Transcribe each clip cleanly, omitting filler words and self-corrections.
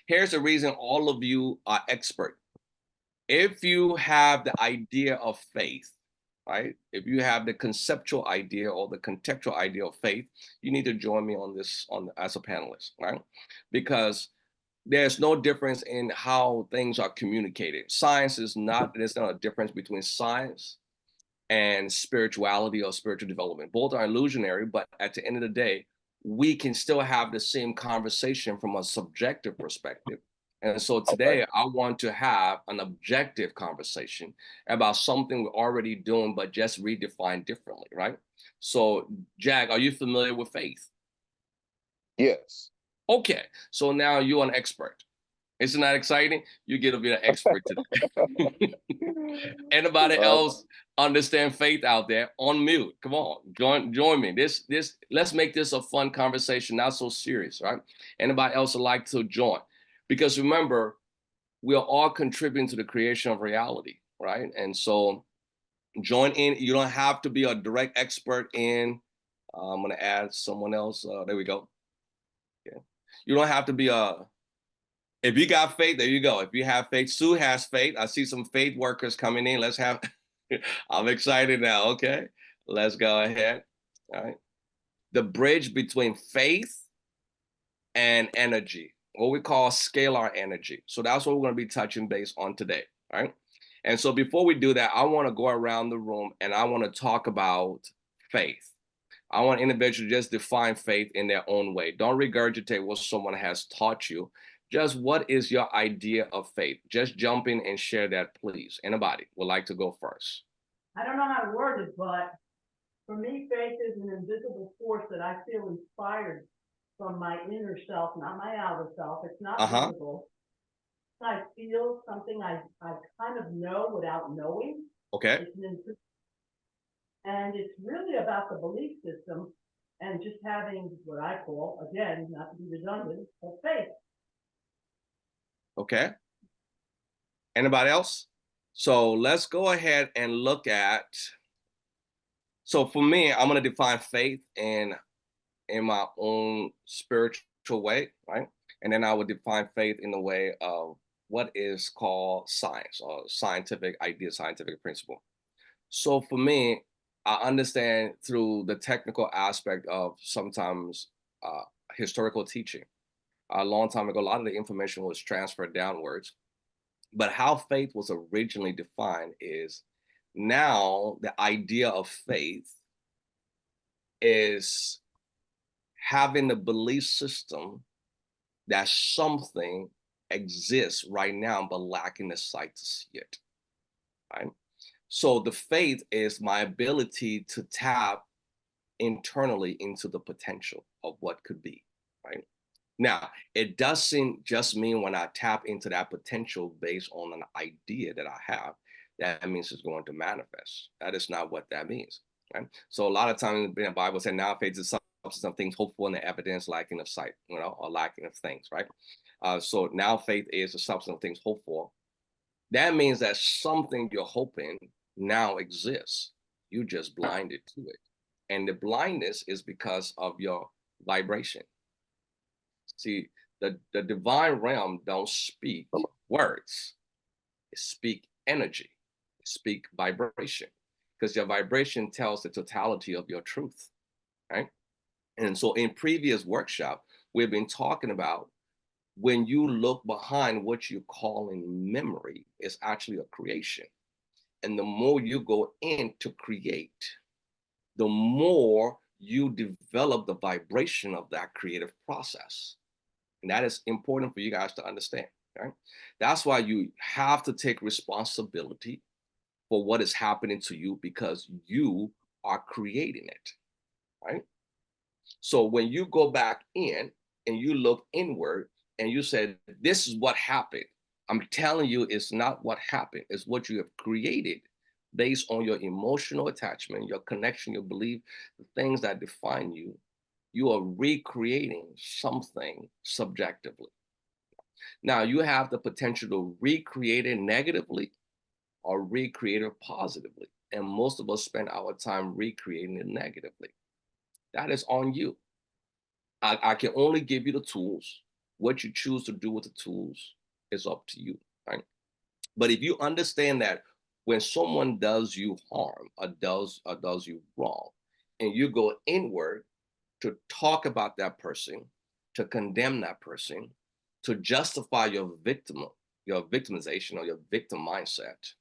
Here's the reason all of you are expert. If you have the idea of faith, right? If you have the conceptual idea or the contextual idea of faith, you need to join me on this as a panelist, right? Because there's no difference in how things are communicated. Science is not, there's not a difference between science and spirituality or spiritual development. Both are illusionary, but at the end of the day, we can still have the same conversation from a subjective perspective. And so today, I want to have an objective conversation about something we're already doing, but just redefined differently, right? So, Jack, are you familiar with faith? Yes. Okay, so now you're an expert. Isn't that exciting? You get to be an expert today. Anybody else understand faith out there? On mute. Come on, join me. Let's make this a fun conversation, not so serious, right? Anybody else would like to join? Because remember, we are all contributing to the creation of reality, right? And so join in. You don't have to be a direct expert in. I'm gonna add someone else. There we go. Yeah. You don't have to be a. If you got faith, there you go. If you have faith, Sue has faith. I see some faith workers coming in. Let's have. I'm excited now. Okay, let's go ahead. All right. The bridge between faith and energy, what we call scalar energy. So that's what we're going to be touching base on today. All right. And so before we do that, I want to go around the room and I want to talk about faith. I want individuals to just define faith in their own way. Don't regurgitate what someone has taught you. Just what is your idea of faith? Just jump in and share that, please. Anybody would like to go first? I don't know how to word it, but for me, faith is an invisible force that I feel inspired from my inner self, not my outer self. It's not visible. I feel something I kind of know without knowing. Okay. And it's really about the belief system and just having what I call, again, not to be redundant, but faith. Okay. Anybody else? So let's go ahead and look at. So for me, I'm going to define faith in my own spiritual way, right? And then I would define faith in the way of what is called science or scientific idea, scientific principle. So for me, I understand through the technical aspect of sometimes historical teaching. A long time ago, a lot of the information was transferred downwards. But how faith was originally defined is now the idea of faith is having a belief system that something exists right now, but lacking the sight to see it. Right. So the faith is my ability to tap internally into the potential of what could be. Right. Now, it doesn't just mean when I tap into that potential based on an idea that I have, that means it's going to manifest. That is not what that means. Right? So a lot of times in the Bible said now faith is substance of things hoped for and the evidence lacking of sight, or lacking of things, right? So now faith is the substance of things hoped for. That means that something you're hoping now exists. You just blinded to it. And the blindness is because of your vibration. See, the divine realm don't speak words. It speak energy. It speak vibration. Because your vibration tells the totality of your truth. Right? And so in previous workshop, we've been talking about when you look behind what you call in memory, it's actually a creation. And the more you go in to create, the more you develop the vibration of that creative process. And that is important for you guys to understand. Right? That's why you have to take responsibility for what is happening to you because you are creating it. Right? So when you go back in and you look inward and you say, this is what happened, I'm telling you, it's not what happened, it's what you have created based on your emotional attachment, your connection, your belief, the things that define you. You are recreating something subjectively. Now, you have the potential to recreate it negatively or recreate it positively. And most of us spend our time recreating it negatively. That is on you. I can only give you the tools. What you choose to do with the tools is up to you, right? But if you understand that when someone does you harm or does you wrong, and you go inward to talk about that person, to condemn that person, to justify your victimization or your victim mindset,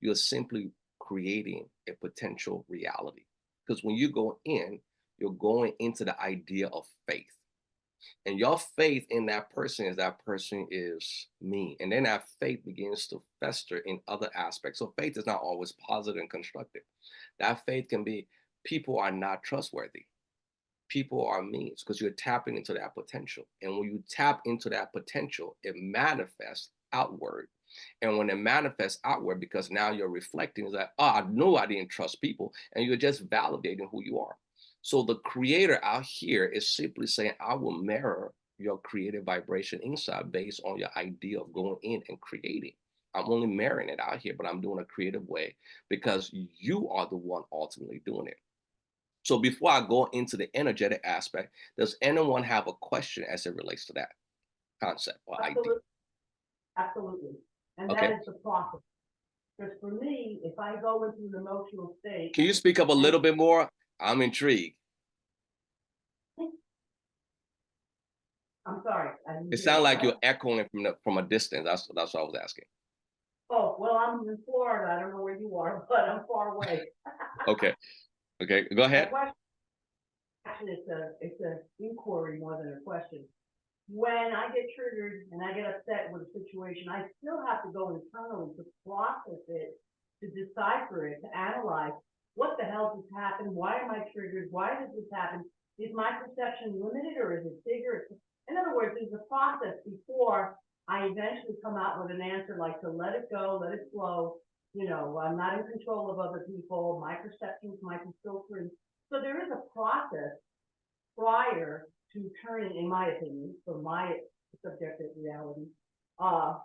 you're simply creating a potential reality. Because when you go in, you're going into the idea of faith. And your faith in that person is me. And then that faith begins to fester in other aspects. So faith is not always positive and constructive. That faith can be people are not trustworthy. People are means because you're tapping into that potential. And when you tap into that potential, it manifests outward. And when it manifests outward, because now you're reflecting, is that, oh, I know I didn't trust people. And you're just validating who you are. So the creator out here is simply saying, I will mirror your creative vibration inside based on your idea of going in and creating. I'm only mirroring it out here, but I'm doing a creative way because you are the one ultimately doing it. So before I go into the energetic aspect, does anyone have a question as it relates to that concept or Absolutely. idea? Absolutely. And Okay. that is the process. Because for me, if I go into an emotional state. Can you speak up a little bit more? I'm intrigued. I'm sorry. It sounds like you're echoing from a distance. That's what I was asking. Oh, well, I'm in Florida. I don't know where you are, but I'm far away. Okay. Okay. Go ahead. Actually, it's a inquiry more than a question. When I get triggered and I get upset with a situation, I still have to go internally to process it, to decipher it, to analyze what the hell just happened, why am I triggered, why did this happen, is my perception limited or is it bigger? In other words, there's a process before I eventually come out with an answer like to let it go, let it flow, I'm not in control of other people, my perceptions might be filtering. So there is a process prior to turning, in my opinion, from my subjective reality, I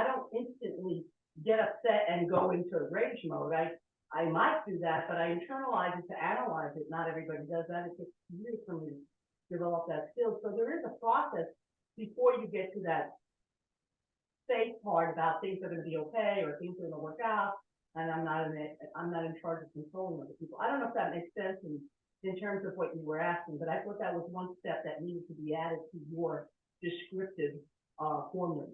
don't instantly get upset and go into rage mode. I might do that, but I internalize it to analyze it. Not everybody does that. It takes years for me to develop that skill. So there is a process before you get to that safe part about things are going to be okay or things are going to work out, and I'm not in charge of controlling other people. I don't know if that makes sense in terms of what you were asking, but I thought that was one step that needed to be added to your descriptive formula.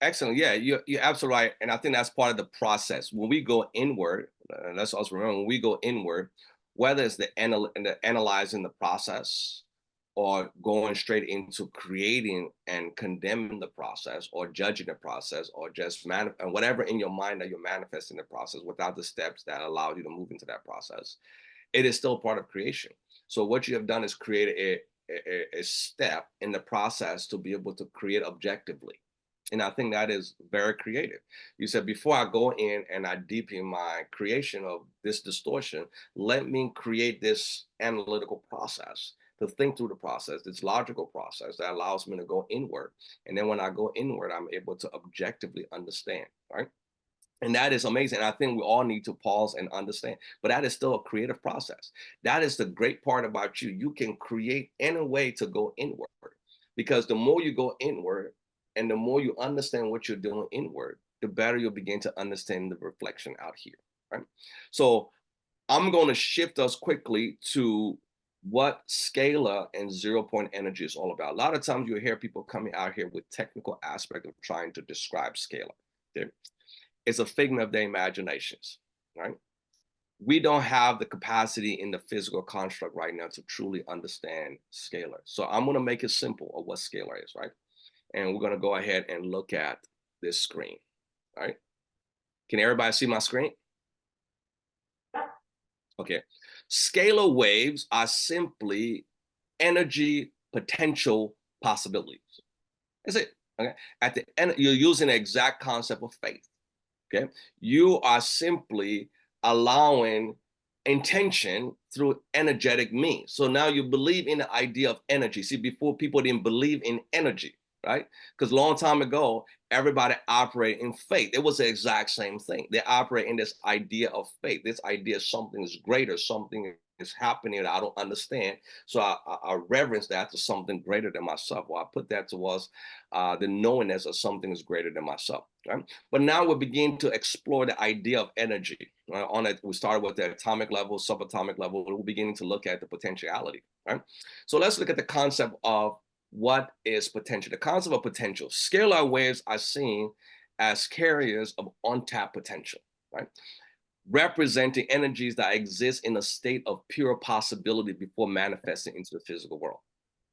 Excellent. Yeah, you're absolutely right. And I think that's part of the process. When we go inward, let's also remember when we go inward, whether it's the analyzing the process or going straight into creating and condemning the process or judging the process or just and whatever in your mind that you're manifesting the process without the steps that allow you to move into that process, it is still part of creation. So what you have done is create a step in the process to be able to create objectively. And I think that is very creative. You said, before I go in and I deepen my creation of this distortion, let me create this analytical process to think through the process, this logical process that allows me to go inward. And then when I go inward, I'm able to objectively understand, right? And that is amazing. I think we all need to pause and understand, but that is still a creative process. That is the great part about you. You can create any way to go inward, because the more you go inward and the more you understand what you're doing inward, the better you'll begin to understand the reflection out here, right? So I'm going to shift us quickly to what scalar and 0 point energy is all about. A lot of times you hear people coming out here with technical aspect of trying to describe scalar. Okay? It's a figment of their imaginations, right? We don't have the capacity in the physical construct right now to truly understand scalar. So I'm going to make it simple of what scalar is, right? And we're going to go ahead and look at this screen, right? Can everybody see my screen? Okay. Scalar waves are simply energy potential possibilities. That's it. Okay. At the end, you're using the exact concept of faith. Okay. You are simply allowing intention through energetic means. So now you believe in the idea of energy. See, before people didn't believe in energy, right? Because a long time ago, everybody operated in faith. It was the exact same thing. They operate in this idea of faith. This idea something is greater, something is happening that I don't understand. So I reverence that to something greater than myself. Well, I put that towards the knowingness of something is greater than myself. Right? But now we begin to explore the idea of energy. Right? On it, we started with the atomic level, subatomic level. We're beginning to look at the potentiality. Right? So let's look at the concept of what is potential. The concept of potential. Scalar waves are seen as carriers of untapped potential. Right? Representing energies that exist in a state of pure possibility before manifesting into the physical world.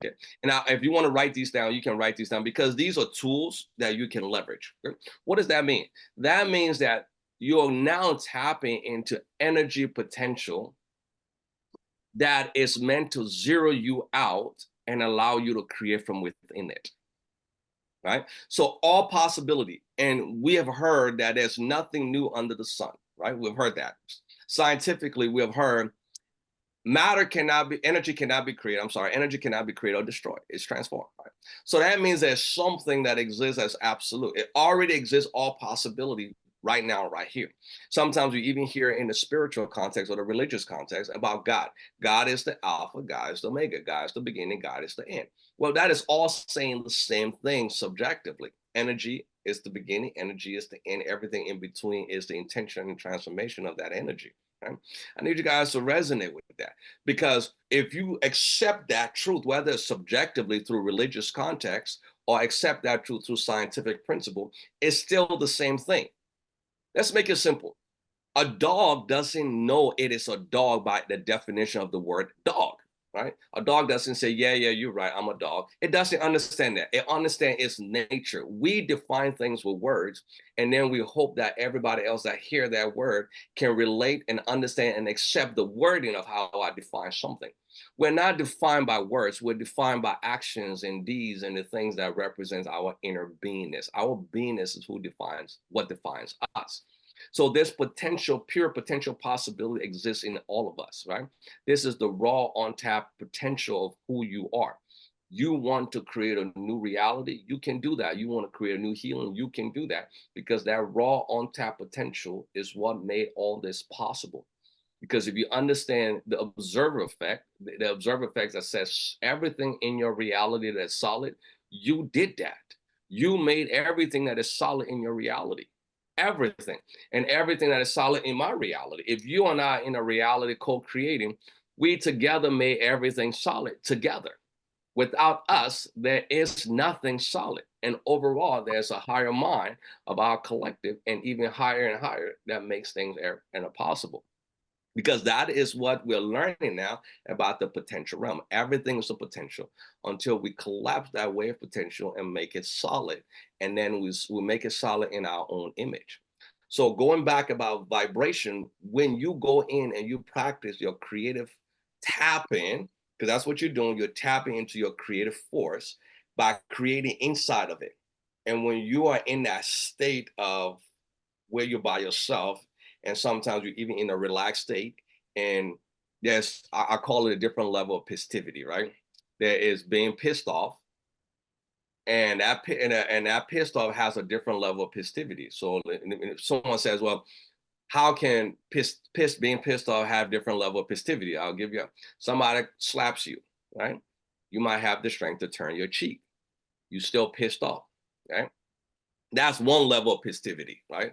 Okay. And now, if you want to write these down, you can write these down because these are tools that you can leverage. Okay? What does that mean? That means that you're now tapping into energy potential that is meant to zero you out and allow you to create from within it. Right? So all possibility, and we have heard that there's nothing new under the sun. Right? We've heard that. Scientifically, we have heard energy cannot be created. I'm sorry, energy cannot be created or destroyed. It's transformed. Right? So that means there's something that exists as absolute. It already exists, all possibility right now, right here. Sometimes we even hear in the spiritual context or the religious context about God. God is the Alpha, God is the Omega, God is the beginning, God is the end. Well, that is all saying the same thing subjectively. Energy is the beginning, energy is the end, everything in between is the intention and transformation of that energy. Right? I need you guys to resonate with that because if you accept that truth, whether it's subjectively through religious context or accept that truth through scientific principle, it's still the same thing. Let's make it simple. A dog doesn't know it is a dog by the definition of the word dog. Right? A dog doesn't say, yeah, you're right, I'm a dog. It doesn't understand that. It understands its nature. We define things with words, and then we hope that everybody else that hear that word can relate and understand and accept the wording of how I define something. We're not defined by words. We're defined by actions and deeds and the things that represent our inner beingness. Our beingness is what defines us. So this potential, pure potential possibility exists in all of us, right? This is the raw, untapped potential of who you are. You want to create a new reality, you can do that. You want to create a new healing, you can do that because that raw, untapped potential is what made all this possible. Because if you understand the observer effect, the observer effect that says everything in your reality that's solid, you did that. You made everything that is solid in your reality. Everything. And everything that is solid in my reality. If you and I in a reality co-creating, we together made everything solid together. Without us, there is nothing solid. And overall, there's a higher mind of our collective and even higher and higher that makes things possible. Because that is what we're learning now about the potential realm. Everything is a potential until we collapse that wave potential and make it solid. And then we make it solid in our own image. So going back about vibration, when you go in and you practice your creative tapping, because that's what you're doing, you're tapping into your creative force by creating inside of it. And when you are in that state of where you're by yourself, and sometimes you're even in a relaxed state, and there's, I call it a different level of pistivity, right? There is being pissed off, and that pissed off has a different level of pistivity. So if someone says, well, how can being pissed off have different level of pistivity? I'll give you, somebody slaps you, right? You might have the strength to turn your cheek. You still pissed off, right? That's one level of pistivity, right?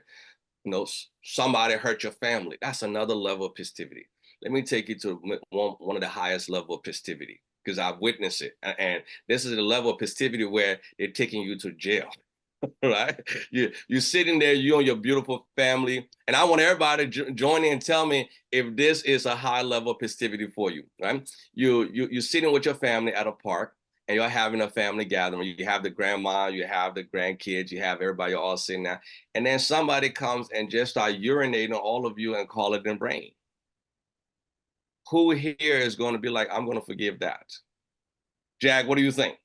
Somebody hurt your family. That's another level of pistivity. Let me take you to one of the highest level of pistivity because I've witnessed it. And this is the level of pistivity where they're taking you to jail, right? You're sitting there, you and your beautiful family. And I want everybody to join in and tell me if this is a high level of pistivity for you, right? You're sitting with your family at a park, and you're having a family gathering. You have the grandma, you have the grandkids, you have everybody all sitting there. And then somebody comes and just start urinating on all of you and call it their brain. Who here is going to be like, I'm going to forgive that? Jack, what do you think?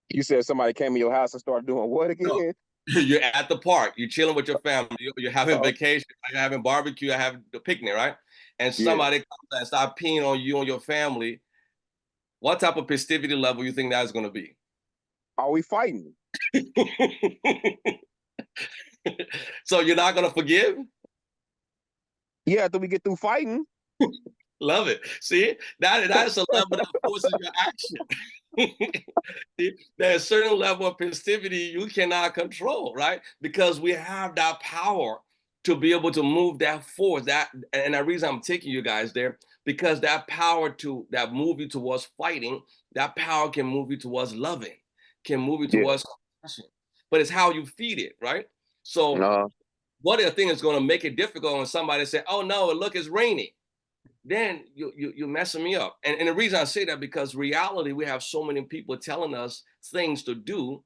You said somebody came in your house and started doing what again? No. You're at the park, you're chilling with your family, you're having vacation, you're having barbecue, you're having the picnic, right? And somebody comes and start peeing on you and your family. What type of festivity level you think that's going to be? Are we fighting? So you're not going to forgive? Yeah, after we get through fighting. Love it. See, that's a level that forces your action. There's a certain level of positivity you cannot control, right? Because we have that power to be able to move that force. And the reason I'm taking you guys there, because that power to that move you towards fighting, that power can move you towards loving, can move you Yeah. towards compassion. But it's how you feed it, right? So No. one of the things that's going to make it difficult when somebody say, "Oh no, look, it's raining," then you're messing me up. And the reason I say that, because reality, we have so many people telling us things to do,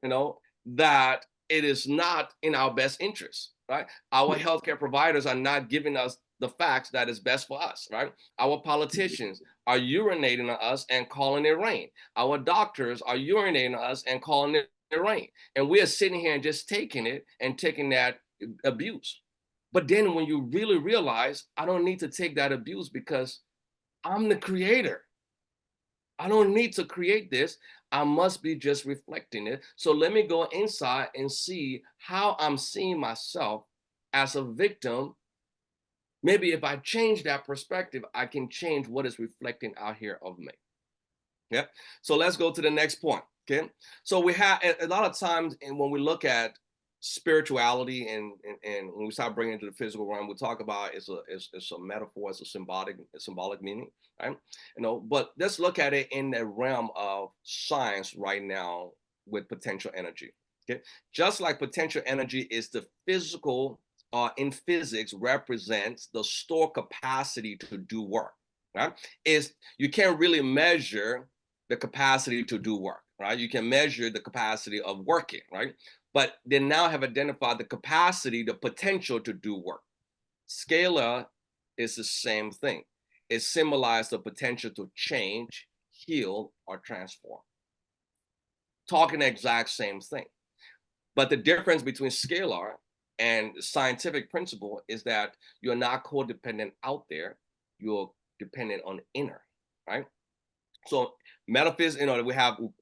that it is not in our best interest, right? Our healthcare providers are not giving us the facts that is best for us, right? Our politicians are urinating on us and calling it rain. Our doctors are urinating on us and calling it rain. And we are sitting here and just taking it and taking that abuse. But then when you really realize, I don't need to take that abuse because I'm the creator. I don't need to create this. I must be just reflecting it. So let me go inside and see how I'm seeing myself as a victim. Maybe if I change that perspective, I can change what is reflecting out here of me. Yeah. So let's go to the next point. Okay. So we have a lot of times, and when we look at spirituality and when we start bringing it to the physical realm, we talk about it's a metaphor, it's a symbolic meaning, right? But let's look at it in the realm of science right now with potential energy. Okay. Just like potential energy is the physical in physics represents the store capacity to do work, right? Is you can't really measure the capacity to do work, right? You can measure the capacity of working, right? But they now have identified the capacity, the potential to do work. Scalar is the same thing. It symbolizes the potential to change, heal, or transform. Talking the exact same thing. But the difference between Scalar and the scientific principle is that you're not codependent out there, you're dependent on inner, right? So metaphysics,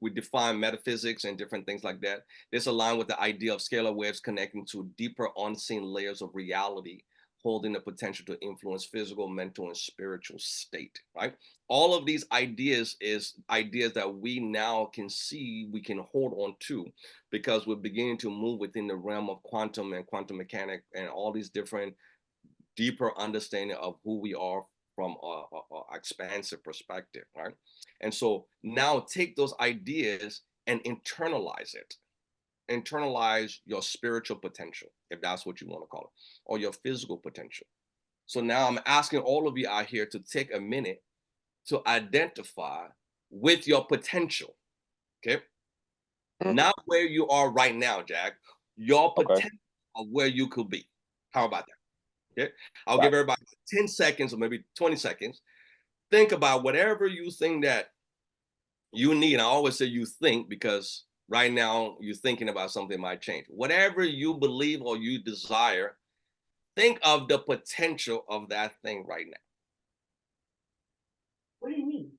we define metaphysics and different things like that. This align with the idea of scalar waves connecting to deeper unseen layers of reality, holding the potential to influence physical, mental, and spiritual state, right? All of these ideas is ideas that we now can see, we can hold on to, because we're beginning to move within the realm of quantum and quantum mechanics and all these different deeper understanding of who we are from a expansive perspective, right? And so now take those ideas and internalize it. Internalize your spiritual potential, if that's what you want to call it, or your physical potential. So now I'm asking all of you out here to take a minute to identify with your potential, okay? Not where you are right now, Jack, your potential of where you could be. How about that? Okay. I'll give everybody 10 seconds or maybe 20 seconds. Think about whatever you think that you need. I always say you think because right now you're thinking about something might change. Whatever you believe or you desire, think of the potential of that thing right now. What do you mean?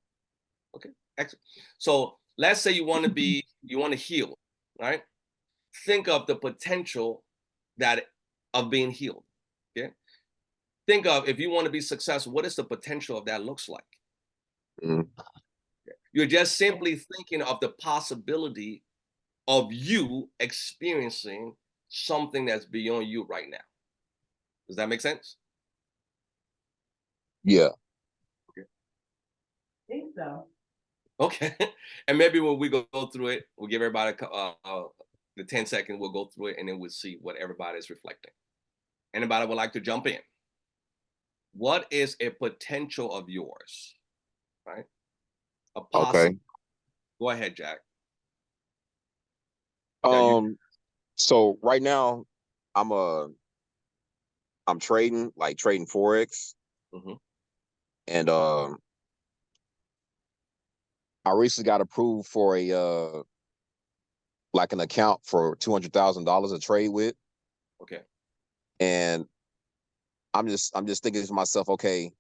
Okay. Excellent. So let's say you want to heal, right? Think of the potential of being healed. Okay. Think of, if you want to be successful, what is the potential of that looks like? You're just simply thinking of the possibility of you experiencing something that's beyond you right now. Does that make sense? Yeah. I think so. Okay. And maybe when we go through it, we'll give everybody the 10 seconds, we'll go through it, and then we'll see what everybody's reflecting. Anybody would like to jump in? What is a potential of yours, right? A possible. Okay. Go ahead, Jack. So right now I'm trading Forex. And I recently got approved for a like an account for $200,000 to trade with. Okay. And I'm just thinking to myself, okay,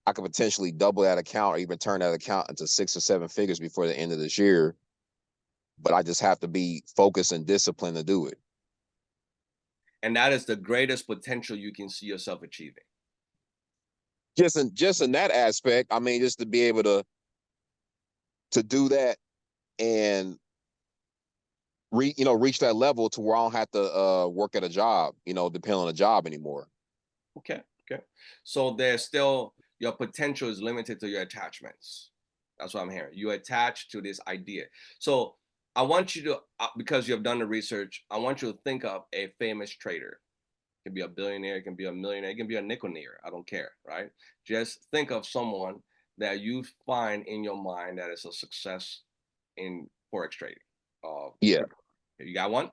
I could potentially double that account or even turn that account into 6 or 7 figures before the end of this year. But I just have to be focused and disciplined to do it. And that is the greatest potential you can see yourself achieving. just in that aspect, I mean, just to be able to do that and reach that level to where I don't have to work at a job, depend on a job anymore. Okay. So there's still, your potential is limited to your attachments. That's what I'm hearing. You attach to this idea. So I want you to, because you have done the research, I want you to think of a famous trader. It can be a billionaire, it can be a millionaire, it can be a nickel-near. I don't care, right? Just think of someone that you find in your mind that is a success in forex trading. Yeah. You got one?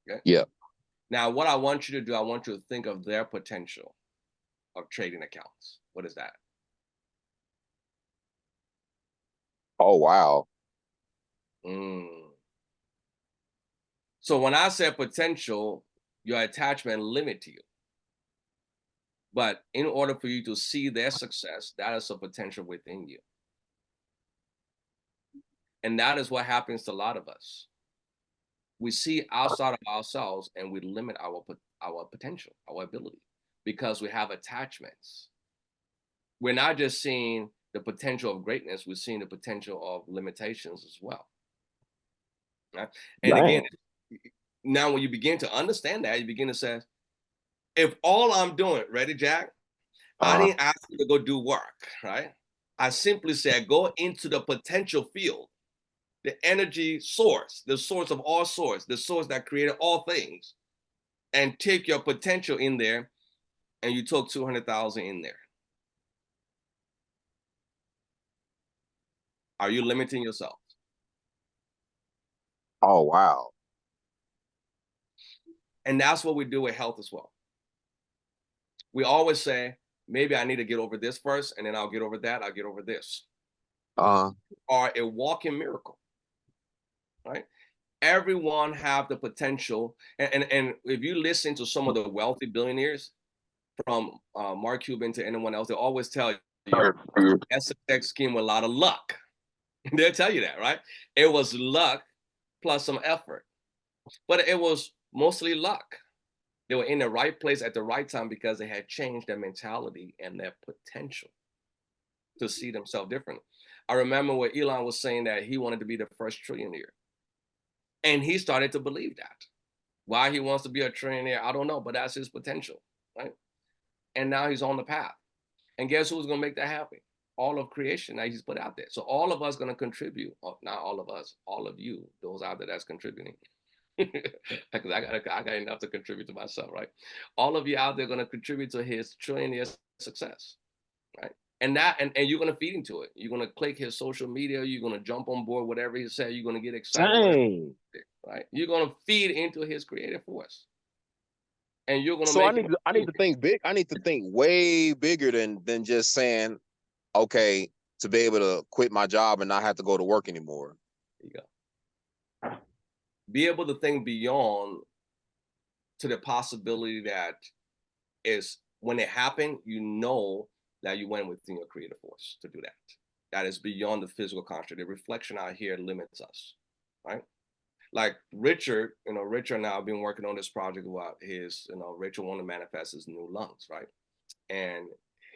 Okay. Yeah. Now, what I want you to do, I want you to think of their potential of trading accounts. What is that? Oh, wow. So when I say potential, your attachment limit to you. But in order for you to see their success, that is a potential within you. And that is what happens to a lot of us. We see outside of ourselves and we limit our potential, our ability, because we have attachments. We're not just seeing the potential of greatness, we're seeing the potential of limitations as well. Right? And again, now when you begin to understand that, you begin to say, if all I'm doing, ready, Jack? I didn't ask you to go do work, right? I simply said, go into the potential field, the energy source, the source of all source, the source that created all things, and take your potential in there, and you took 200,000 in there. Are you limiting yourself? Oh, wow. And that's what we do with health as well. We always say, maybe I need to get over this first, and then I'll get over that, I'll get over this. Are a walking miracle, right? Everyone have the potential. And if you listen to some of the wealthy billionaires, from Mark Cuban to anyone else, they always tell you, SX scheme with a lot of luck. They'll tell you that, right? It was luck plus some effort, but it was mostly luck. They were in the right place at the right time because they had changed their mentality and their potential to see themselves differently. I remember when Elon was saying that he wanted to be the first trillionaire, and he started to believe that. Why he wants to be a trillionaire, I don't know, but that's his potential, right? And now he's on the path. And guess who's going to make that happen? All of creation that he's put out there. So all of us going to contribute. Not all of us, all of you, those out there that's contributing. Because I got enough to contribute to myself, right? All of you out there going to contribute to his trillionaire success, right? And you're going to feed into it. You're going to click his social media. You're going to jump on board whatever he said. You're going to get excited, right? You're going to feed into his creative force, and you're going to. So I need to think big. I need to think way bigger than just saying, okay, to be able to quit my job and not have to go to work anymore. There you go. Be able to think beyond to the possibility that is when it happened, you know that you went within your creative force to do that. That is beyond the physical construct. The reflection out here limits us, right? Like Richard, Richard and I have been working on this project about his, Richard wanted to manifest his new lungs, right? And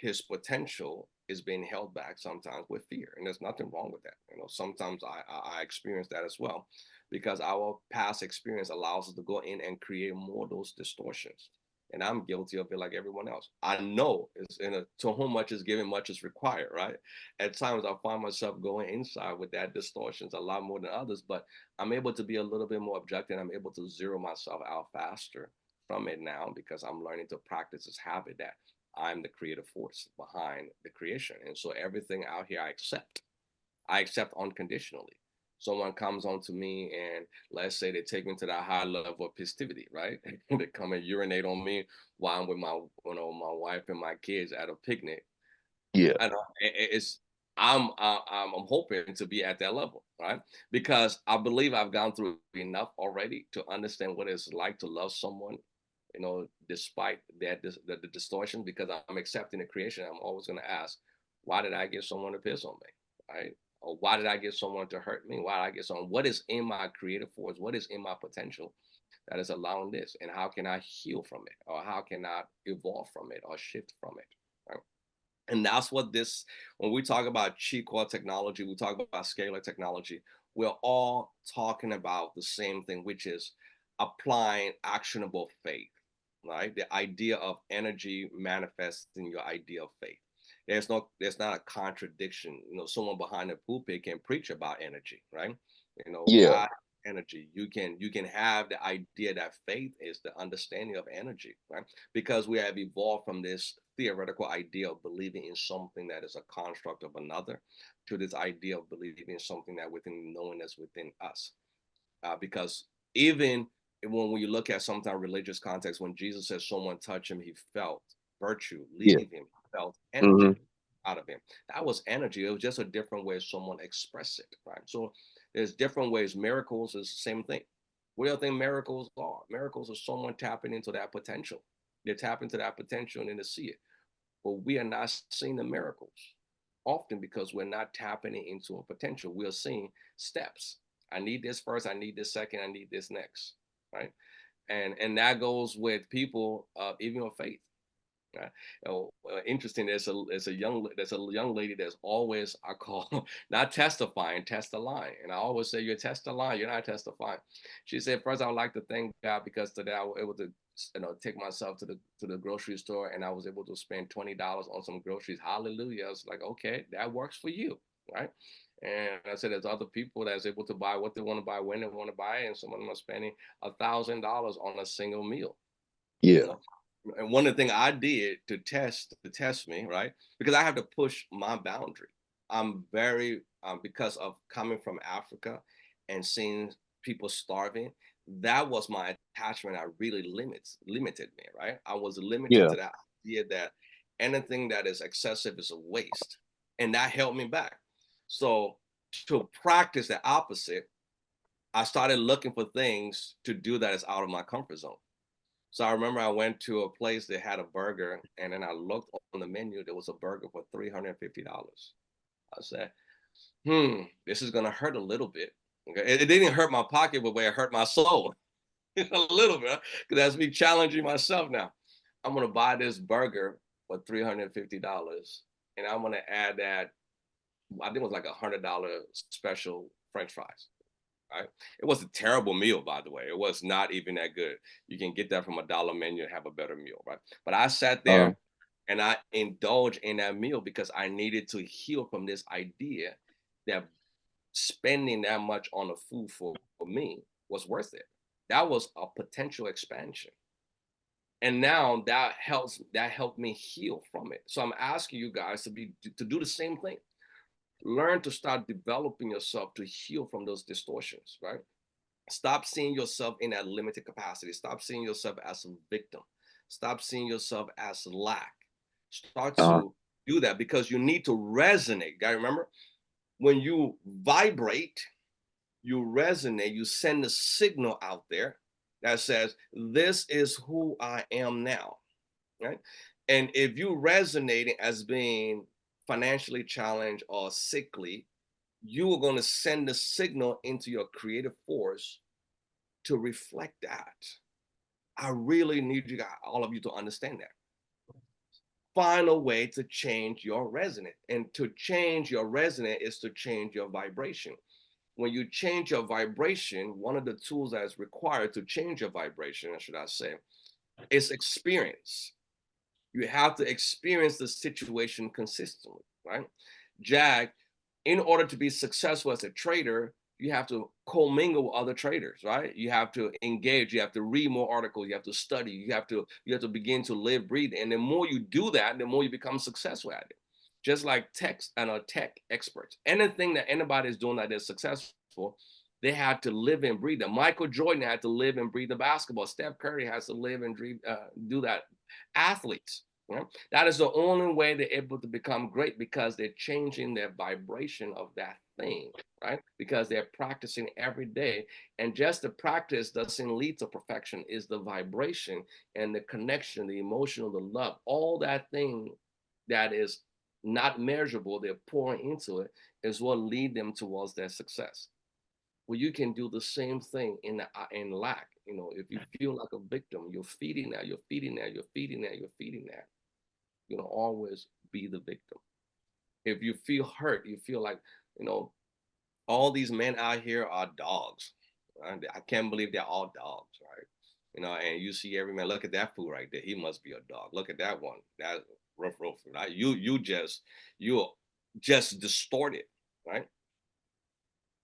his potential is being held back sometimes with fear. And there's nothing wrong with that. Sometimes I experience that as well, because our past experience allows us to go in and create more of those distortions. And I'm guilty of it like everyone else. I know it's to whom much is given, much is required, right? At times I find myself going inside with that distortions a lot more than others, but I'm able to be a little bit more objective. I'm able to zero myself out faster from it now because I'm learning to practice this habit that I'm the creative force behind the creation. And so everything out here I accept unconditionally. Someone comes on to me and let's say they take me to that high level of Postivity, right? They come and urinate on me while I'm with my wife and my kids at a picnic. Yeah. I'm hoping to be at that level, right? Because I believe I've gone through enough already to understand what it's like to love someone, despite the distortion, because I'm accepting the creation. I'm always going to ask, why did I get someone to piss on me, right? Or why did I get someone to hurt me? Why did I get someone? What is in my creative force? What is in my potential that is allowing this? And how can I heal from it? Or how can I evolve from it or shift from it? Right? And that's what this, when we talk about Qi Coil technology, we talk about scalar technology, we're all talking about the same thing, which is applying actionable faith, right? The idea of energy manifesting your idea of faith. There's not a contradiction. You know, someone behind the pulpit can preach about energy, right? You know, Yeah. God energy. You can have the idea that faith is the understanding of energy, right? Because we have evolved from this theoretical idea of believing in something that is a construct of another to this idea of believing in something that within knowing that's within us. Because even when you look at sometimes religious context, when Jesus says someone touched him, he felt virtue Yeah. leave him, felt Hmm. energy out of him. That was energy. It was just a different way someone expressed it, right? So there's different ways. Miracles is the same thing. What do you think miracles are? Miracles are someone tapping into that potential. They tap into that potential and then they see it. But we are not seeing the miracles often because we're not tapping into a potential. We are seeing steps. I need this first. I need this second. I need this next. Right. And that goes with people, even of faith. Uh, Interesting. There's a young lady that's always I call not testifying, testifying, and I always say you're testifying, you're not testifying. She said, first I would like to thank God because today I was able to take myself to the grocery store and I was able to spend $20 on some groceries. Hallelujah! I was like, okay, that works for you, right? And I said, there's other people that's able to buy what they want to buy when they want to buy, and some of them are spending $1,000 on a single meal. You Yeah. know, and one of the things I did to test me, right? Because I have to push my boundary. I'm very because of coming from Africa and seeing people starving. That was my attachment. I really limited me, right? I was limited Yeah. to that idea that anything that is excessive is a waste, and that held me back. So to practice the opposite, I started looking for things to do that is out of my comfort zone. So I remember I went to a place that had a burger, and then I looked on the menu. There was a burger for $350. I said, this is gonna hurt a little bit. Okay, it didn't hurt my pocket, but it hurt my soul a little bit because that's me challenging myself now. I'm gonna buy this burger for $350, and I'm gonna add that. I think it was like $100 special French fries. Right? It was a terrible meal, by the way. It was not even that good. You can get that from a dollar menu and have a better meal, right? But I sat Uh, there and I indulged in that meal because I needed to heal from this idea that spending that much on the food for me was worth it. That was a potential expansion. And now that helped me heal from it. So I'm asking you guys to do the same thing. Learn to start developing yourself to heal from those distortions, right? Stop seeing yourself in that limited capacity. Stop seeing yourself as a victim. Stop seeing yourself as lack. Start uh, to do that because you need to resonate. Guys, remember, when you vibrate, you resonate, you send a signal out there that says, this is who I am now. Right. And if you resonating as being financially challenged or sickly, you are going to send a signal into your creative force to reflect that. I really need you guys, all of you, to understand that. Find a way to change your resonance. And to change your resonance is to change your vibration. When you change your vibration, one of the tools that is required to change your vibration, should I say, is experience. You have to experience the situation consistently, right? Jag, in order to be successful as a trader, you have to commingle with other traders, right? You have to engage, you have to read more articles, you have to study, you have to begin to live, breathe. And the more you do that, the more you become successful at it. Just like tech experts. Anything that anybody is doing that is successful, they had to live and breathe it. Michael Jordan had to live and breathe the basketball. Steph Curry has to live and do that. Athletes, you know? That is the only way they're able to become great because they're changing their vibration of that thing, right? Because they're practicing every day. And just the practice doesn't lead to perfection, is the vibration and the connection, the emotional, the love, all that thing that is not measurable, they're pouring into it, is what lead them towards their success. Well, you can do the same thing in lack. You know, if you feel like a victim, you're feeding that, you're feeding that, you're feeding that, you're feeding that. You're gonna always be the victim. If you feel hurt, you feel like, you know, all these men out here are dogs. Right? I can't believe they're all dogs, right? You know, and you see every man, look at that fool right there. He must be a dog. Look at that one. That rough. Right? You just distorted, right?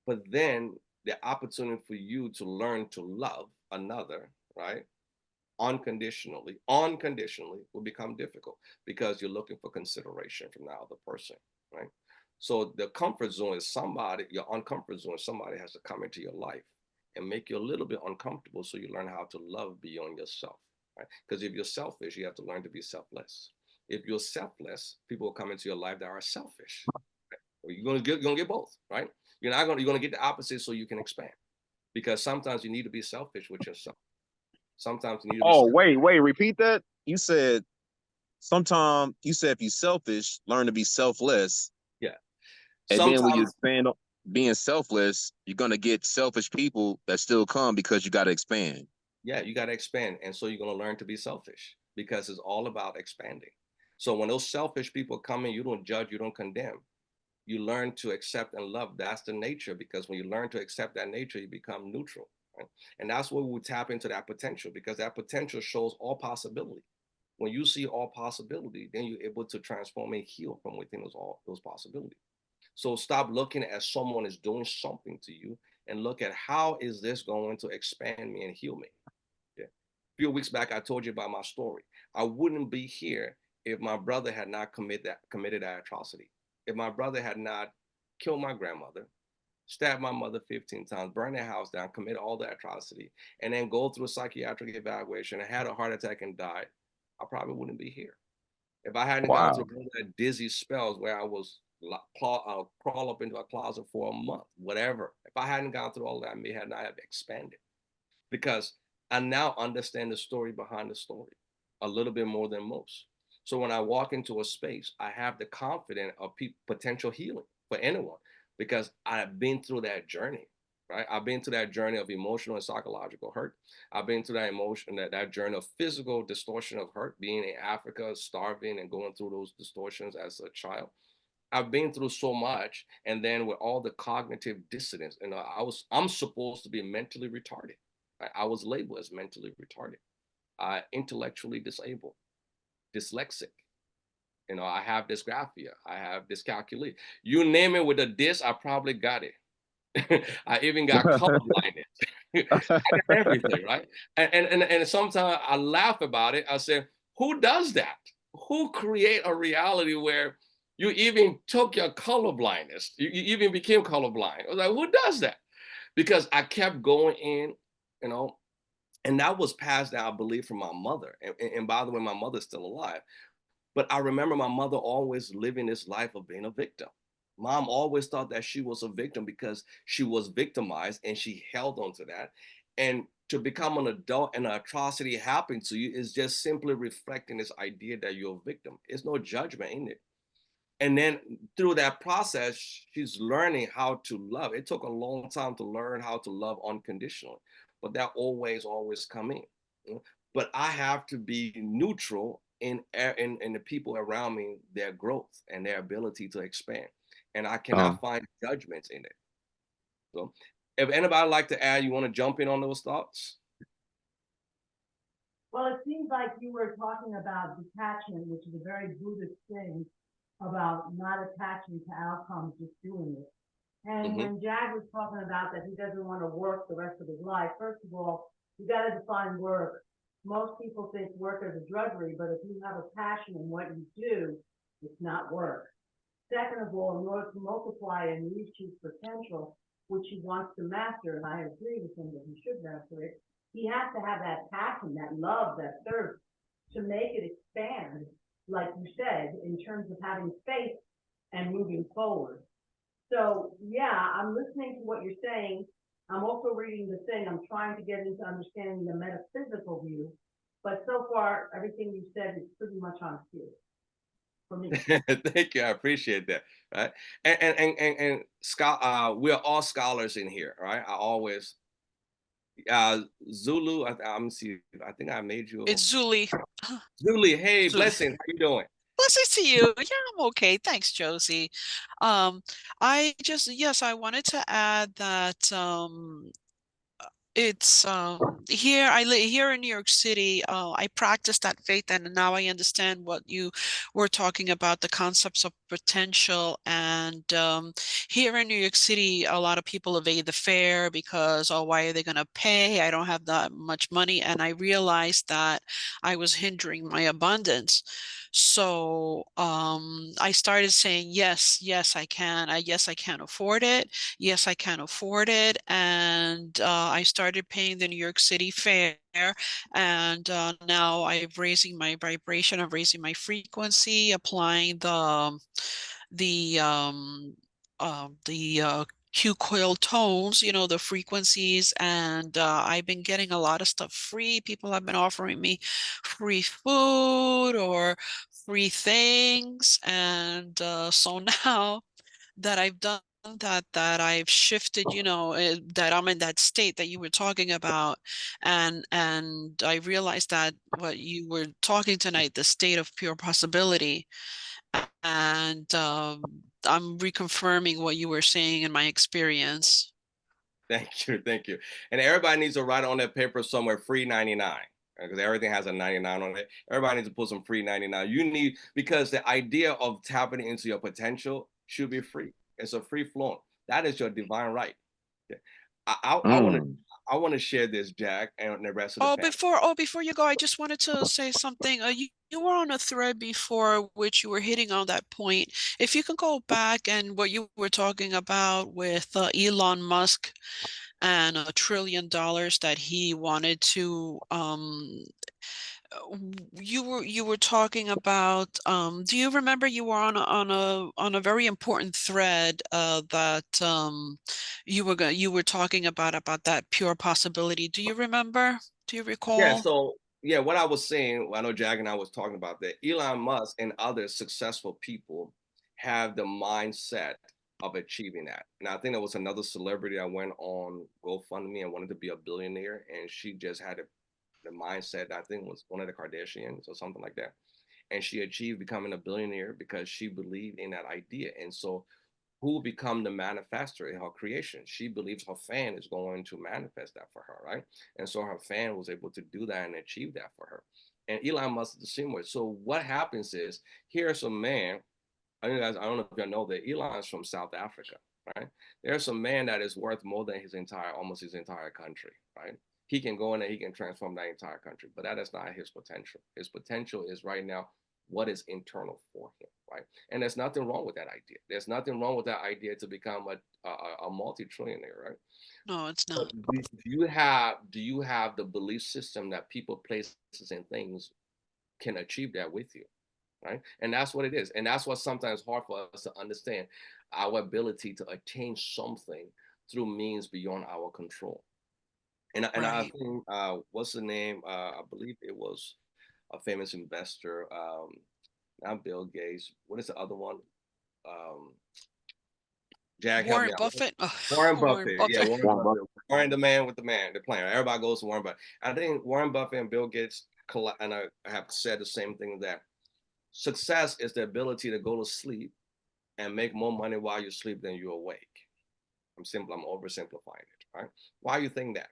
But then the opportunity for you to learn to love another, right? Unconditionally will become difficult because you're looking for consideration from the other person, right? So the comfort zone is somebody, your uncomfort zone, somebody has to come into your life and make you a little bit uncomfortable so you learn how to love beyond yourself, right? Because if you're selfish, you have to learn to be selfless. If you're selfless, people will come into your life that are selfish. Right? You're gonna get both, right? You're gonna get the opposite so you can expand. Because sometimes you need to be selfish with yourself. Sometimes you need to be Oh, selfish. wait, repeat that. You said sometimes you said if you're selfish, learn to be selfless. Yeah. And then when you Sometimes, expand on being selfless, you're gonna get selfish people that still come because you gotta expand. yeah, you got to expand. And so you're going to learn to be selfish because it's all about expanding. So when those selfish people come in, you don't judge, you don't condemn. You learn to accept and love. That's the nature, because when you learn to accept that nature, you become neutral. Right? And that's where we tap into that potential, because that potential shows all possibility. When you see all possibility, then you're able to transform and heal from within those possibilities. So stop looking at someone is doing something to you and look at how is this going to expand me and heal me. Yeah. A few weeks back, I told you about my story. I wouldn't be here if my brother had not committed that atrocity. If my brother had not killed my grandmother, stabbed my mother 15 times, burned their house down, committed all the atrocity, and then go through a psychiatric evaluation and had a heart attack and died, I probably wouldn't be here. If I hadn't gone Wow. through all that dizzy spells where I was crawl up into a closet for a month, whatever. If I hadn't gone through all that, I may have not have expanded, because I now understand the story behind the story a little bit more than most. So when I walk into a space, I have the confidence of potential healing for anyone, because I've been through that journey, right? I've been through that journey of emotional and psychological hurt. I've been through that that journey of physical distortion of hurt, being in Africa, starving and going through those distortions as a child. I've been through so much, and then with all the cognitive dissonance, and I'm supposed to be mentally retarded. I was labeled as mentally retarded, intellectually disabled, dyslexic. I have dysgraphia, I have dyscalculia. You name it with a dis, I probably got it. I even got colorblindness. I got everything, right? And sometimes I laugh about it. I say, who does that? Who create a reality where you even took your color blindness? You even became colorblind. I was like, who does that? Because I kept going in, you know, and that was passed down, I believe, from my mother. And by the way, my mother's still alive. But I remember my mother always living this life of being a victim. Mom always thought that she was a victim because she was victimized and she held on to that. And to become an adult and an atrocity happened to you is just simply reflecting this idea that you're a victim. There's no judgment in it. And then through that process, she's learning how to love. It took a long time to learn how to love unconditionally, but that always come in. But I have to be neutral in the people around me, their growth and their ability to expand, and I cannot find judgments in it. So, if anybody like to add, you want to jump in on those thoughts? Well, it seems like you were talking about detachment, which is a very Buddhist thing, about not attaching to outcomes, just doing it. And when Jag was talking about that he doesn't want to work the rest of his life, first of all, you got to define work. Most people think work is a drudgery, but if you have a passion in what you do, it's not work. Second of all, in order to multiply and reach his potential, which he wants to master, and I agree with him that he should master it, he has to have that passion, that love, that thirst to make it expand, like you said, in terms of having faith and moving forward. So yeah, I'm listening to what you're saying. I'm also reading the thing. I'm trying to get into understanding the metaphysical view. But so far, everything you said is pretty much on cue for me. Thank you. I appreciate that. Right. And we're all scholars in here, right? I always Zulu. I'm see. I think I made you. It's Julie. Julie, hey, Julie. blessing. How you doing? Blessings to you. Yeah, I'm okay. Thanks, Josie. Yes, I wanted to add that it's here I live here in New York City. I practice that faith, and now I understand what you were talking about, the concepts of potential. And here in New York City, a lot of people evade the fare because, oh, why are they going to pay? I don't have that much money. And I realized that I was hindering my abundance. So I started saying, yes, yes, I can. Yes, I can afford it. Yes, I can afford it. And I started paying the New York City fare. And now I'm raising my vibration, I'm raising my frequency, applying the Q coil tones, the frequencies, and I've been getting a lot of stuff free. People have been offering me free food or free things, and so now that I've done that I've shifted, that I'm in that state that you were talking about, and I realized that what you were talking tonight, the state of pure possibility, and I'm reconfirming what you were saying in my experience. Thank you, thank you. And everybody needs to write on that paper somewhere free 99 because everything has a 99 on it. Everybody needs to put some free 99. You need because the idea of tapping into your potential should be free. It's a free flowing. That is your divine right. Okay. I want to Mm. I want to share this, Jack, and the rest of the Oh, panel. before you go, I just wanted to say something. You were on a thread before which you were hitting on that point. If you can go back and what you were talking about with Elon Musk and $1 trillion that he wanted to you were talking about do you remember you were on a very important thread that you were talking about that pure possibility. Do you remember? Do you Yeah, recall? so yeah, what I was saying, I know Jack and I was talking about that. Elon Musk and other successful people have the mindset of achieving that. And I think there was another celebrity that went on GoFundMe and wanted to be a billionaire, and she just had the mindset. I think it was one of the Kardashians or something like that, and she achieved becoming a billionaire because she believed in that idea. And so who become the manifester in her creation. She believes her fan is going to manifest that for her, right? And so her fan was able to do that and achieve that for her. And Elon Musk is the same way. So what happens is here's a man. I don't know if you know that Elon's from South Africa, right? There's a man that is worth more than almost his entire country, right? He can go in and he can transform that entire country, but that is not his potential. His potential is right now what is internal for him, right? And there's nothing wrong with that idea. There's nothing wrong with that idea to become a multi-trillionaire, right? No, it's But not. do you have the belief system that people, places, and things can achieve that with you, right? And that's what it is, and that's what's sometimes hard for us to understand our ability to attain something through means beyond our control. And I Right. think what's the name? I believe it was a famous investor, not Bill Gates. What is the other one? Um, Jack, help me Warren out. Buffett. Oh, Warren Warren Buffett. Yeah, Buffett. Warren One Buffett. Warren, the man with the man, the plan. Everybody goes to Warren Buffett. I think Warren Buffett and Bill Gates, and I have said the same thing, that success is the ability to go to sleep and make more money while you sleep than you're awake. I'm oversimplifying it, right? Why you think that?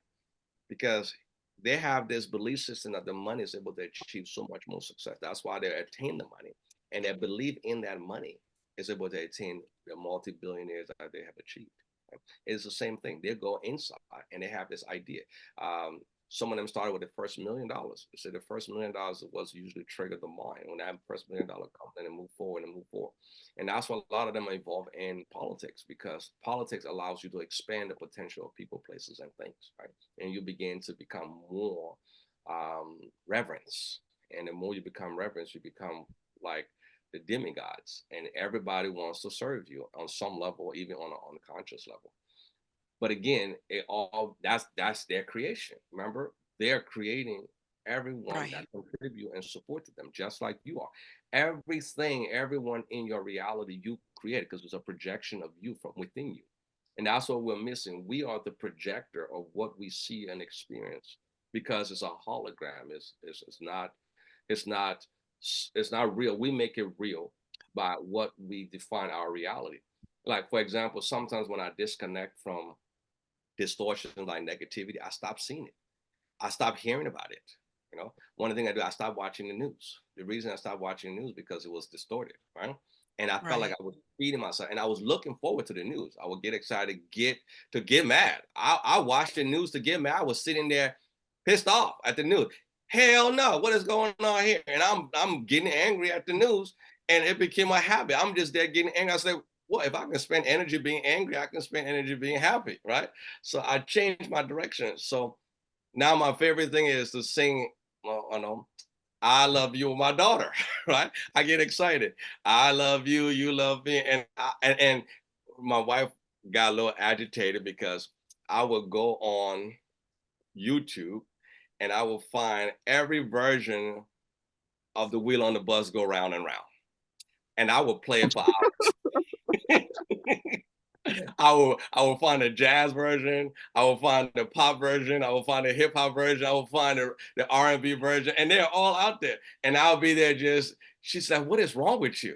Because they have this belief system that the money is able to achieve so much more success. That's why they attain the money, and their belief in that money is able to attain the multi-billionaires that they have achieved. Right? It's the same thing. They go inside and they have this idea. Some of them started with the first $1 million. So the first $1 million was usually triggered the mind. When that first $1 million comes, then they move forward and move forward. And that's why a lot of them are involved in politics, because politics allows you to expand the potential of people, places, and things, right? And you begin to become more reverence. And the more you become reverence, you become like the demigods, and everybody wants to serve you on some level, even on an unconscious level. But again, it all that's their creation. Remember, they're creating everyone that Right. contribute and support to them, just like you are. Everything, everyone in your reality you created, because it's a projection of you from within you. And that's what we're missing. We are the projector of what we see and experience, because it's a hologram. It's not It's not real. We make it real by what we define our reality. Like, for example, sometimes when I disconnect from distortions like negativity, I stop seeing it. I stopped hearing about it. You know, one of the things I do, I stopped watching the news. The reason I stopped watching the news because it was distorted, right? And I felt like Right. I was feeding myself, and I was looking forward to the news. I would get excited, to get mad. I watched the news to get mad. I was sitting there pissed off at the news. Hell no, what is going on here? And I'm getting angry at the news, and it became a habit. I'm just there getting angry. I said, well, if I can spend energy being angry, I can spend energy being happy, right? So I changed my direction. So now my favorite thing is to sing, well, I know, I love you, my daughter, right? I get excited. I love you, you love me. And my wife got a little agitated because I would go on YouTube and I will find every version of the wheel on the bus go round and round. And I will play it for hours. I will find a jazz version. I will find the pop version. I will find the hip hop version. I will find the R&B version, and they're all out there. And I'll be there just. She said, "What is wrong with you?"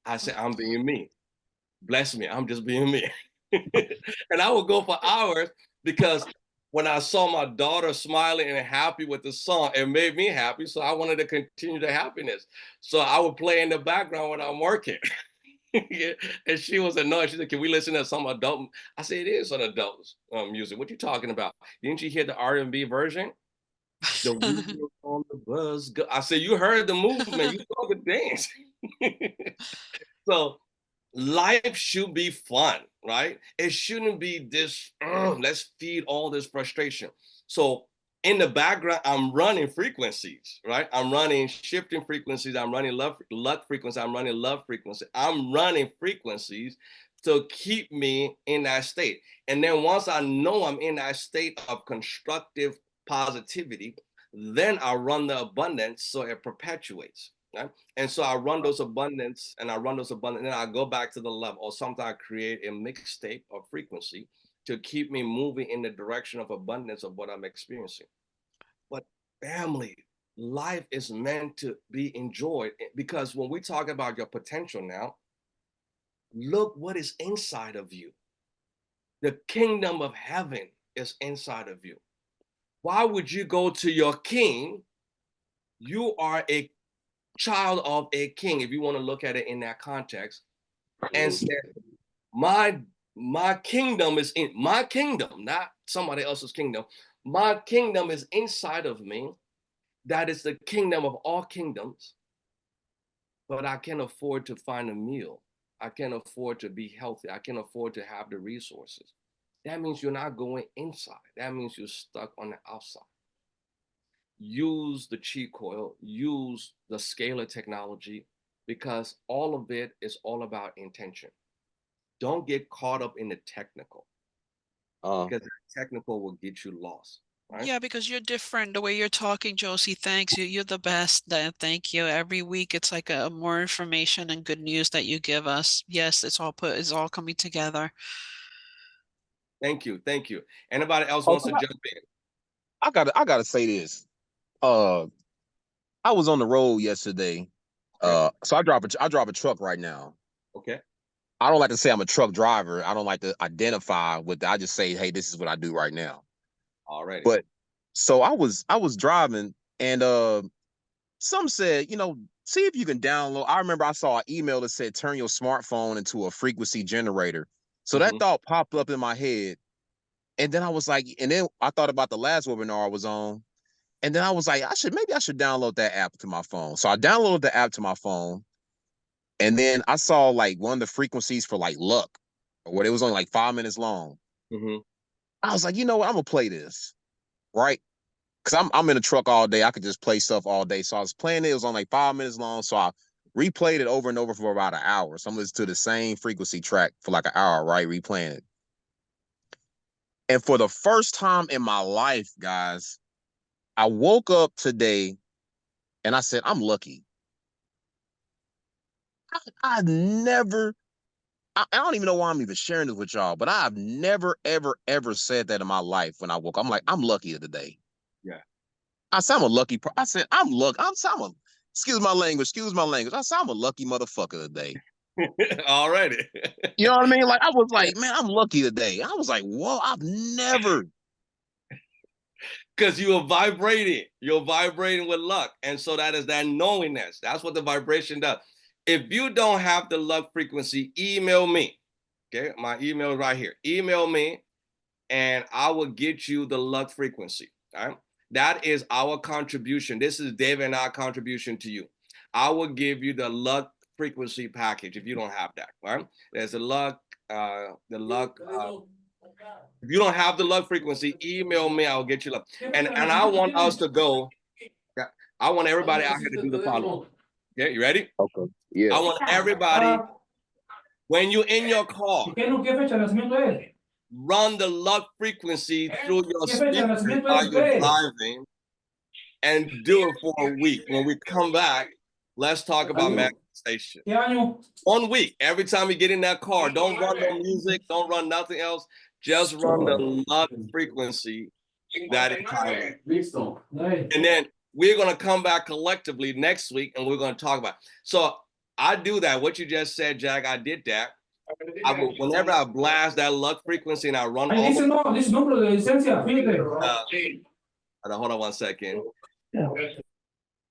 I said, "I'm being me. Bless me. I'm just being me." And I would go for hours because when I saw my daughter smiling and happy with the song, it made me happy. So I wanted to continue the happiness. So I would play in the background when I'm working. Yeah. And she was annoyed. She said, "Can we listen to some adult?" I said, "It is an adult music. What you talking about? Didn't you hear the R&B version? The wheel on the bus go." I said, "You heard the movement. You saw the dance." So life should be fun, right? It shouldn't be this, let's feed all this frustration. So in the background, I'm running frequencies, right? I'm running shifting frequencies. I'm running luck frequency. I'm running love frequency. I'm running frequencies to keep me in that state. And then once I know I'm in that state of constructive positivity, then I run the abundance so it perpetuates. Right? And so I run those abundance and I run those abundance, and then I go back to the level, or sometimes I create a mixtape of frequency to keep me moving in the direction of abundance of what I'm experiencing. But family, life is meant to be enjoyed, because when we talk about your potential now, look what is inside of you. The kingdom of heaven is inside of you. Why would you go to your king? You are a child of a king, if you want to look at it in that context, and said, my kingdom is in my kingdom, not somebody else's kingdom. My kingdom is inside of me. That is the kingdom of all kingdoms. But I can afford to find a meal. I can afford to be healthy. I can afford to have the resources. That means you're not going inside. That means you're stuck on the outside. Use the Qi Coil, use the Scalar technology, because all of it is all about intention. Don't get caught up in the technical, because the technical will get you lost, right? Yeah, because you're different. The way you're talking, Josie, thanks you. You're the best. Thank you. Every week it's like a more information and good news that you give us. Yes, it's all coming together. Thank you, thank you. Anybody else Oh, wants to jump in? I gotta say this. Uh, I was on the road yesterday. Okay, So I drive a truck right now. okay, I don't like to say I'm a truck driver. I don't like to identify with that. I just say, hey, this is what I do right now. already. But so I was driving, and some said, see if you can download. I remember I saw an email that said turn your smartphone into a frequency generator. So that Mm-hmm, thought popped up in my head. And then I was like, and then I thought about the last webinar I was on. And then I was like, maybe I should download that app to my phone. So I downloaded the app to my phone. And then I saw like one of the frequencies for like luck, where it was only like 5 minutes long. mm-hmm. I was like, you know what? I'm gonna play this, right? Because I'm in a truck all day. I could just play stuff all day. So I was playing it. It was on like 5 minutes long. So I replayed it over and over for about an hour. So I'm listening to the same frequency track for like an hour, right? Replaying it. And for the first time in my life, guys, I woke up today and I said, I'm lucky. I never, I don't even know why I'm even sharing this with y'all, but I've never, ever, ever said that in my life when I woke up. I'm like, I'm lucky today. Yeah. I said, I'm a lucky I said, I'm lucky. I'm excuse my language, excuse my language. I said, I'm a lucky motherfucker today. Already. You know what I mean? Like, I was like, man, I'm lucky today. I was like, whoa, I've never. Because you're vibrating with luck. And so that is that knowingness. That's what the vibration does. If you don't have the luck frequency, email me. Okay, my email is right here. Email me and I will get you the luck frequency. All right. That is our contribution. This is David and our contribution to you. I will give you the luck frequency package if you don't have that. Right. There's the luck. If you don't have the luck frequency, email me. I'll get you luck. And I want us to go. I want everybody out here to do the following. Okay, you ready? Okay. Yeah. I want everybody, when you're in your car, run the luck frequency through your speakers while you're driving and do it for a week. When we come back, let's talk about manifestation. 1 week. Every time you get in that car, don't run no music, don't run nothing else. Just run the luck frequency that entire week. And then we're going to come back collectively next week and we're going to talk about it. So I do that. What you just said, Jack, I did that. Whenever I blast that luck frequency and I run all hold on 1 second.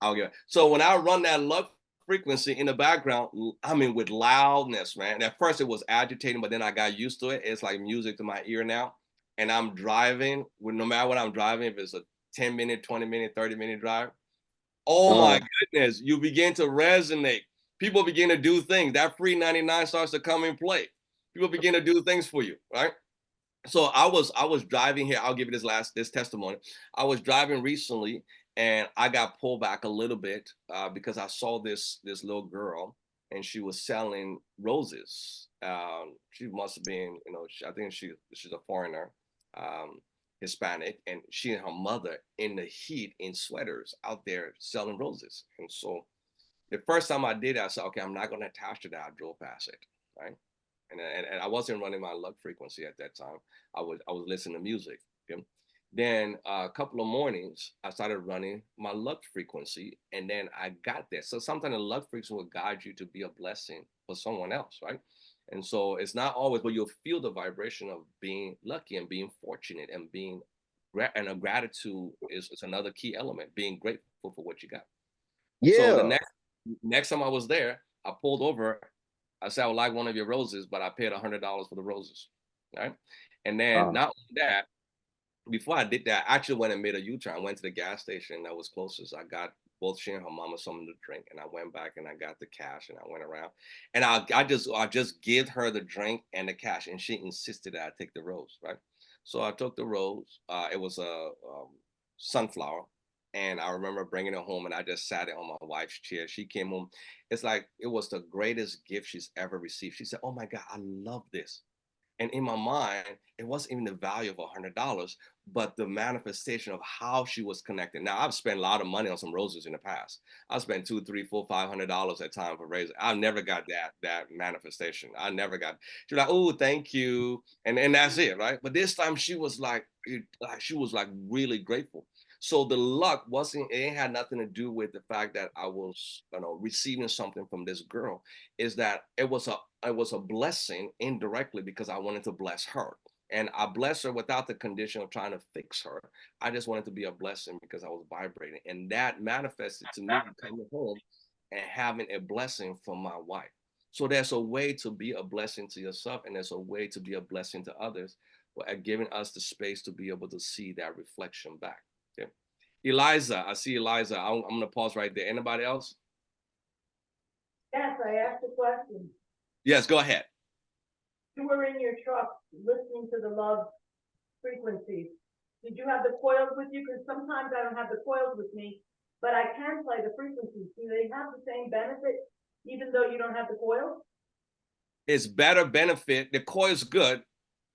I'll get it. So when I run that luck frequency in the background, I mean, with loudness, man. And at first it was agitating, but then I got used to it. It's like music to my ear now. And I'm driving, no matter what I'm driving, if it's a 10-minute, 20-minute, 30-minute drive, oh my goodness, you begin to resonate. People begin to do things. That free 99 starts to come in play. People begin to do things for you, right? So I was driving here. I'll give you this testimony. I was driving recently and I got pulled back a little bit because I saw this little girl and she was selling roses. She must have been, I think she's a foreigner, Hispanic, and she and her mother in the heat in sweaters out there selling roses. And so the first time I did, I said, okay, I'm not going to attach to that. I drove past it, right? And I wasn't running my luck frequency at that time. I was listening to music. Okay? Then a couple of mornings, I started running my luck frequency, and then I got there. So sometimes the luck frequency will guide you to be a blessing for someone else, right? And so it's not always, but you'll feel the vibration of being lucky and being fortunate and being, and a gratitude is another key element, being grateful for what you got. Yeah. So the next time I was there, I pulled over. I said, I would like one of your roses, but I paid $100 for the roses, right? And then not only that, before I did that, I actually went and made a U-turn. I went to the gas station that was closest. I got both she and her mama something to drink, and I went back and I got the cash and I went around, and I just give her the drink and the cash, and she insisted that I take the rose, right? So I took the rose. It was a sunflower. And I remember bringing it home and I just sat it on my wife's chair. She came home. It's like it was the greatest gift she's ever received. She said, oh my God, I love this. And in my mind, it wasn't even the value of $100, but the manifestation of how she was connected. Now, I've spent a lot of money on some roses in the past. I've spent $200, $300, $400, $500 at time for roses. I never got that manifestation. I never got. She was like, oh, thank you, and that's it, right? But this time she was like really grateful. So the luck it had nothing to do with the fact that I was, receiving something from this girl. Is that it was a blessing indirectly because I wanted to bless her. And I blessed her without the condition of trying to fix her. I just wanted to be a blessing because I was vibrating. And that manifested to me coming home and having a blessing from my wife. So there's a way to be a blessing to yourself, and there's a way to be a blessing to others, giving us the space to be able to see that reflection back. Okay. Eliza, I see Eliza. I'm going to pause right there. Anybody else? Yes, I asked a question. Yes, go ahead. You were in your truck listening to the love frequencies. Did you have the coils with you? Because sometimes I don't have the coils with me, but I can play the frequencies. Do they have the same benefit even though you don't have the coils? It's better benefit. The coil's good,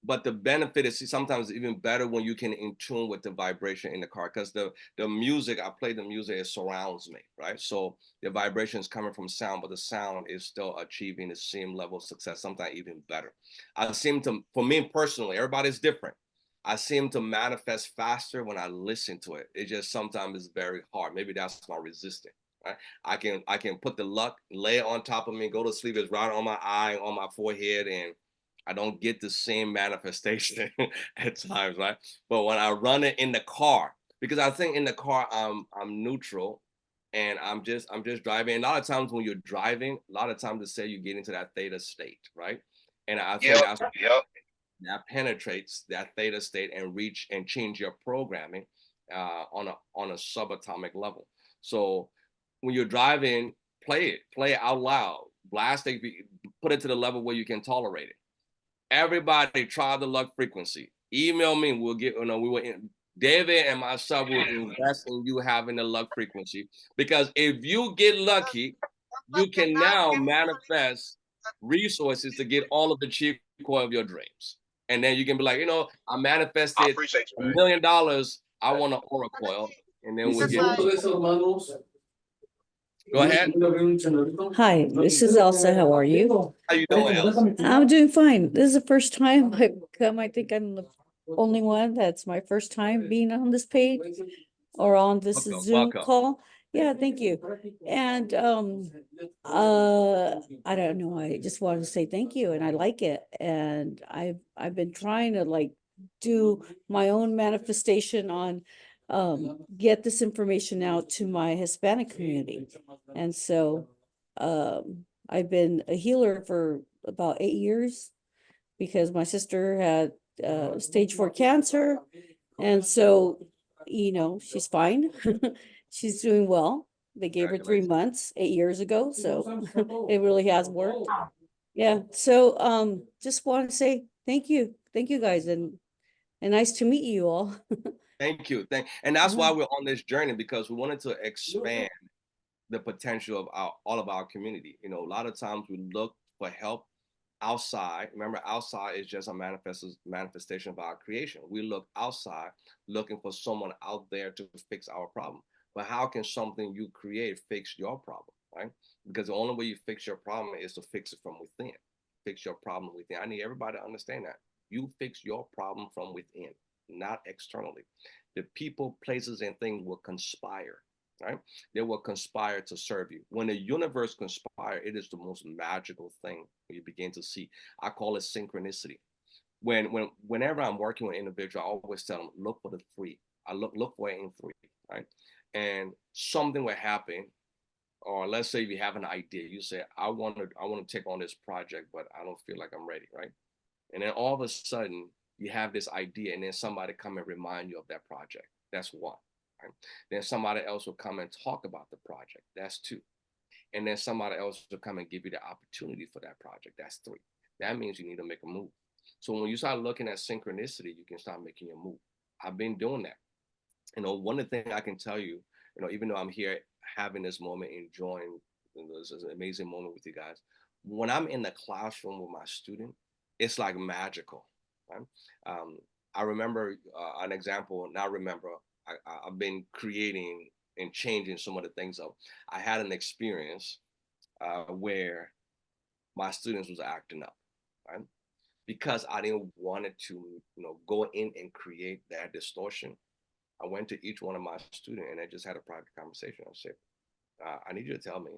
but the benefit is sometimes even better when you can in tune with the vibration in the car, because the music, I play the music, it surrounds me, right? So the vibration is coming from sound, but the sound is still achieving the same level of success, sometimes even better. I seem to, for me personally, everybody's different. I seem to manifest faster when I listen to it. It just sometimes is very hard. Maybe that's my resistance, Right? I can put the luck, lay it on top of me, go to sleep, it's right on my eye, on my forehead, and I don't get the same manifestation at times, right? But when I run it in the car, because I think in the car I'm neutral and I'm just driving. And a lot of times when you're driving, a lot of times they say you get into that theta state, right? And I think that penetrates that theta state and reach and change your programming on a subatomic level. So when you're driving, play it out loud, blast it, put it to the level where you can tolerate it. Everybody try the luck frequency. Email me. We'll get, we will, David and myself will invest in you having the luck frequency, because if you get lucky, you can now manifest resources to get all of the Qi Coil of your dreams. And then you can be like, I manifested $1 million. I want an Aura coil. And then we'll get. Go ahead. Hi, this is Elsa. How are you? How you doing, Elsa? I'm doing fine. This is the first time I've come. I think I'm the only one. That's my first time being on this page or on this Zoom call. Yeah, thank you. And I don't know. I just wanted to say thank you, and I like it. And I've been trying to like do my own manifestation on get this information out to my Hispanic community. And so I've been a healer for about 8 years because my sister had stage 4 cancer. And so, she's fine. She's doing well. They gave her 3 months 8 years ago. So it really has worked. Yeah. So just want to say thank you. Thank you guys. And nice to meet you all. Thank you. And that's why we're on this journey, because we wanted to expand the potential of all of our community. A lot of times we look for help outside. Remember, outside is just a manifestation of our creation. We look outside looking for someone out there to fix our problem. But how can something you create fix your problem, right? Because the only way you fix your problem is to fix it from within. Fix your problem within. I need everybody to understand that. You fix your problem from within, not externally. The people, places, and things will conspire, right? They will conspire to serve you. When the universe conspires, it is the most magical thing you begin to see. I call it synchronicity. Whenever I'm working with an individual, I always tell them, look for the 3. I look for it in 3, right? And something will happen. Or let's say you have an idea. You say, I want to take on this project, but I don't feel like I'm ready, right? And then all of a sudden, you have this idea, and then somebody come and remind you of that project. That's 1. Right? Then somebody else will come and talk about the project. That's 2. And then somebody else will come and give you the opportunity for that project. That's 3. That means you need to make a move. So when you start looking at synchronicity, you can start making a move. I've been doing that. One of the things I can tell you, even though I'm here having this moment, enjoying this is an amazing moment with you guys, when I'm in the classroom with my student, it's like magical. Right? I remember an example. Now remember, I've been creating and changing some of the things up. I had an experience where my students was acting up, right? Because I didn't want it to, go in and create that distortion. I went to each one of my students and I just had a private conversation. I said, I need you to tell me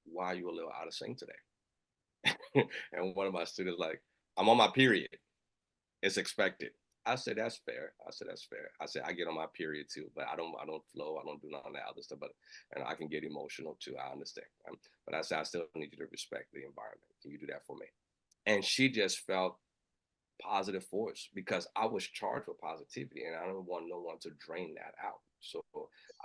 why you a little out of sync today. And one of my students like, I'm on my period. It's expected. I said, that's fair. I said, I get on my period too, but I don't flow. I don't do none of that other stuff, but and I can get emotional too. I understand. But I said, I still need you to respect the environment. Can you do that for me? And she just felt positive force because I was charged with positivity and I don't want no one to drain that out. So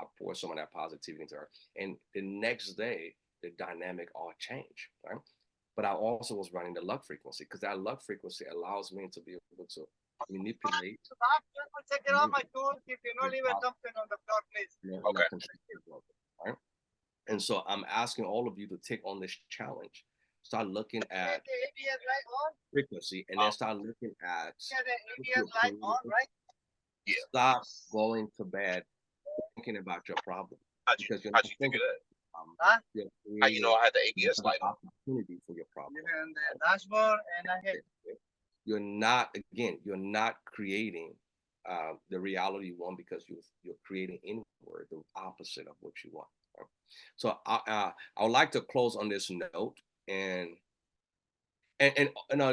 I poured some of that positivity into her. And the next day, the dynamic all changed, right? But I also was running the luck frequency because that luck frequency allows me to be able to manipulate. Take it off my tools. If you don't leave it something on the floor, please. Okay. Right? And so I'm asking all of you to take on this challenge. Start looking at frequency and then start looking at light on, right? Stop going to bed thinking about your problem. Because you're not thinking how you know I had the ABS light on? Opportunity for your problem. And the dashboard and I hit. You're not creating the reality you want because you're creating inward the opposite of what you want. Right? So I would like to close on this note, and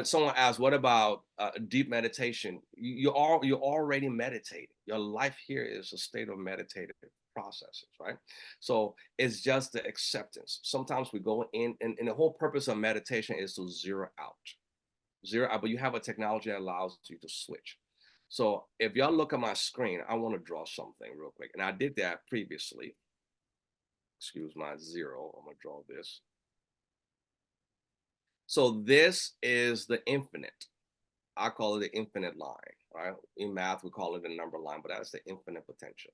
someone asked, what about deep meditation? You're already meditating. Your life here is a state of meditative processes, right? So it's just the acceptance. Sometimes we go in, and the whole purpose of meditation is to zero out, but you have a technology that allows you to switch. So if y'all look at my screen, I want to draw something real quick, and I did that previously. Excuse my zero. I'm gonna draw this. So this is the infinite. I call it the infinite line, right? In math, we call it a number line, but that's the infinite potential,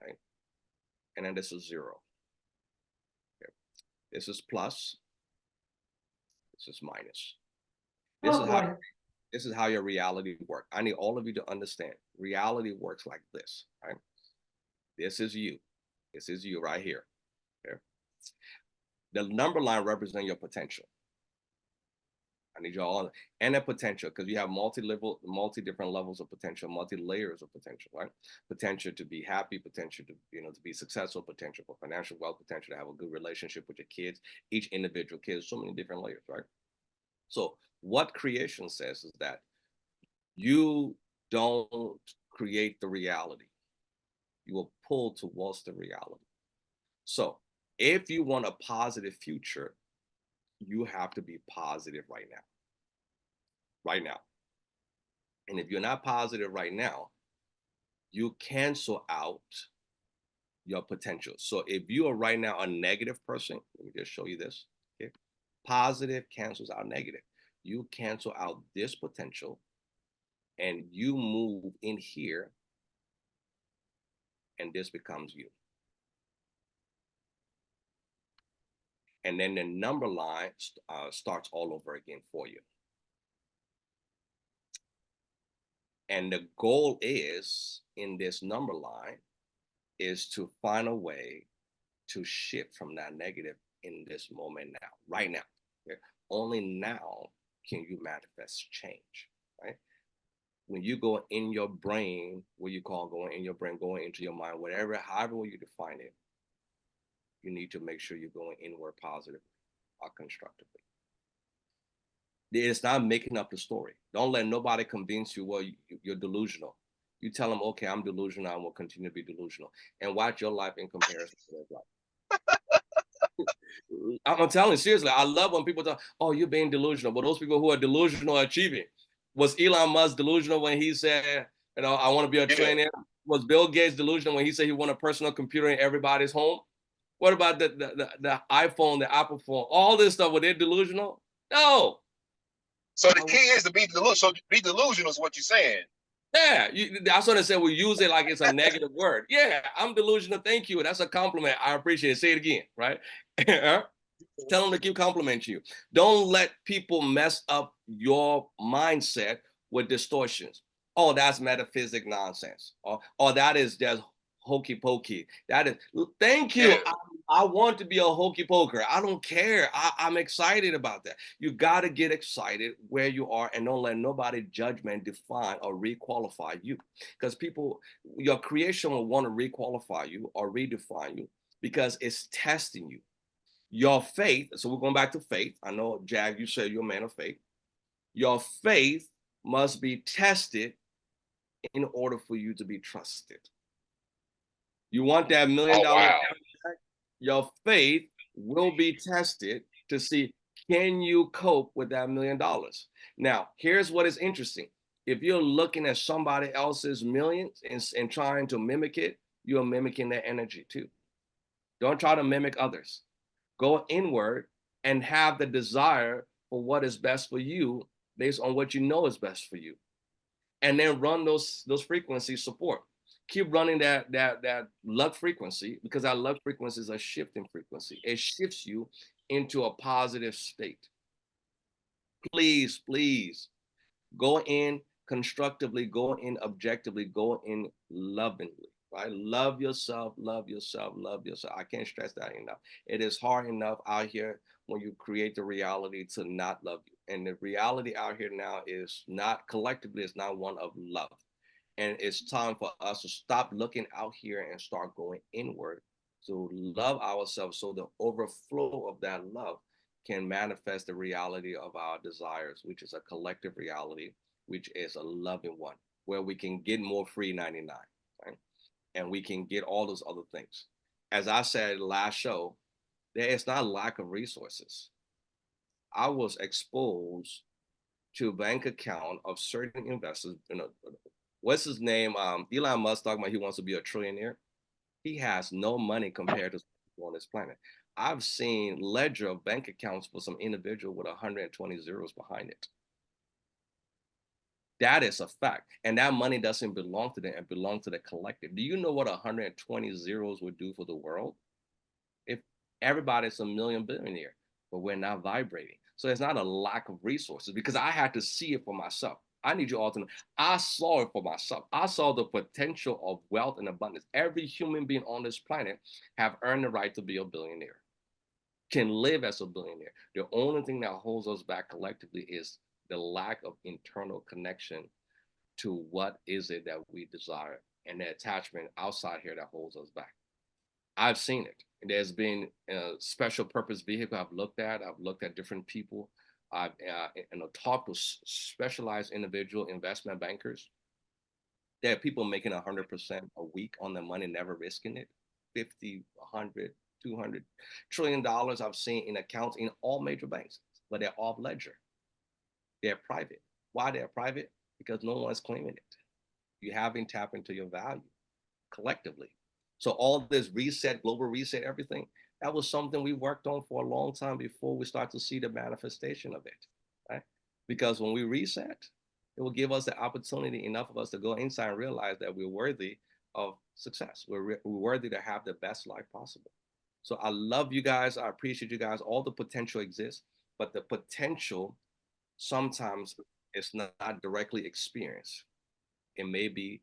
right? And then this is zero. Okay. This is plus. This is minus. This is how your reality works. I need all of you to understand. Reality works like this, right? This is you. This is you right here. Okay. The number line represents your potential. I need you all, and a potential, because you have multi-different levels of potential, multi-layers of potential, right? Potential to be happy, potential to, to be successful, potential for financial wealth, potential to have a good relationship with your kids, each individual kid, so many different layers, right? So what creation says is that you don't create the reality. You will pull towards the reality. So if you want a positive future, you have to be positive right now. Right now. And if you're not positive right now, you cancel out your potential. So if you are right now a negative person, let me just show you this. Okay. Positive cancels out negative. You cancel out this potential and you move in here, and this becomes you. And then the number line starts all over again for you. And the goal is, in this number line, is to find a way to shift from that negative in this moment now, right now. Okay? Only now can you manifest change, right? When you go in your brain, what you call going in your brain, going into your mind, whatever, however you define it, you need to make sure you're going inward positively or constructively. It's not making up the story. Don't let nobody convince you, well, you're delusional. You tell them, okay, I'm delusional, I will continue to be delusional, and watch your life in comparison to their life. I'm telling you, seriously, I love when people talk, oh, you're being delusional. But those people who are delusional are achieving. Was Elon Musk delusional when he said, I want to be a trillionaire? Was Bill Gates delusional when he said he wanted a personal computer in everybody's home? What about the iPhone, the Apple phone, all this stuff? Were they delusional? No. So the key is to be delusional. So be delusional is what you're saying. Yeah, that's what I said. We use it like it's a negative word. Yeah, I'm delusional. Thank you. That's a compliment. I appreciate it. Say it again, right? Tell them to keep complimenting you. Don't let people mess up your mindset with distortions. Oh, that's metaphysic nonsense. Or that is just hokey pokey. That is, thank you. Yeah. I want to be a hokey poker. I don't care. I'm excited about that. You got to get excited where you are, and don't let nobody judgment define or requalify you. Because people, your creation will want to requalify you or redefine you because it's testing you. Your faith, so we're going back to faith. I know, Jag, you said you're a man of faith. Your faith must be tested in order for you to be trusted. You want that $1 million? Wow. Your faith will be tested to see, can you cope with that $1 million? Now, here's what is interesting. If you're looking at somebody else's millions and trying to mimic it, you're mimicking their energy too. Don't try to mimic others. Go inward and have the desire for what is best for you based on what you know is best for you. And then run those frequencies support. Keep running that luck frequency, because that luck frequency is a shifting frequency. It shifts you into a positive state. Please, please go in constructively, go in objectively, go in lovingly, right? Love yourself, love yourself, love yourself. I can't stress that enough. It is hard enough out here when you create the reality to not love you. And the reality out here now is not, collectively, it's not one of love. And it's time for us to stop looking out here and start going inward So love ourselves so the overflow of that love can manifest the reality of our desires, which is a collective reality, which is a loving one, where we can get more free 99, right? And we can get all those other things. As I said last show, there is not a lack of resources. I was exposed to a bank account of certain investors. What's his name? Elon Musk talking about he wants to be a trillionaire. He has no money compared to people on this planet. I've seen ledger of bank accounts for some individual with 120 zeros behind it. That is a fact. And that money doesn't belong to them, it belongs to the collective. Do you know what 120 zeros would do for the world? If everybody's a million billionaire, but we're not vibrating. So it's not a lack of resources because I had to see it for myself. I need you all to know. I saw it for myself. I saw the potential of wealth and abundance. Every human being on this planet have earned the right to be a billionaire, can live as a billionaire. The only thing that holds us back collectively is the lack of internal connection to what is it that we desire and the attachment outside here that holds us back. I've seen it. There's been a special purpose vehicle I've looked at. I've looked at different people. I've talked to specialized individual investment bankers. There are people making 100% a week on their money, never risking it. 50, 100, 200 trillion dollars I've seen in accounts in all major banks, but they're off ledger. They're private. Why they're private? Because no one's claiming it. You haven't tapped into your value collectively. So all this reset, global reset, everything, that was something we worked on for a long time before we start to see the manifestation of it, right? Because when we reset, it will give us the opportunity, enough of us to go inside and realize that we're worthy of success. We're worthy to have the best life possible. So I love you guys. I appreciate you guys. All the potential exists, but the potential sometimes is not directly experienced. It may be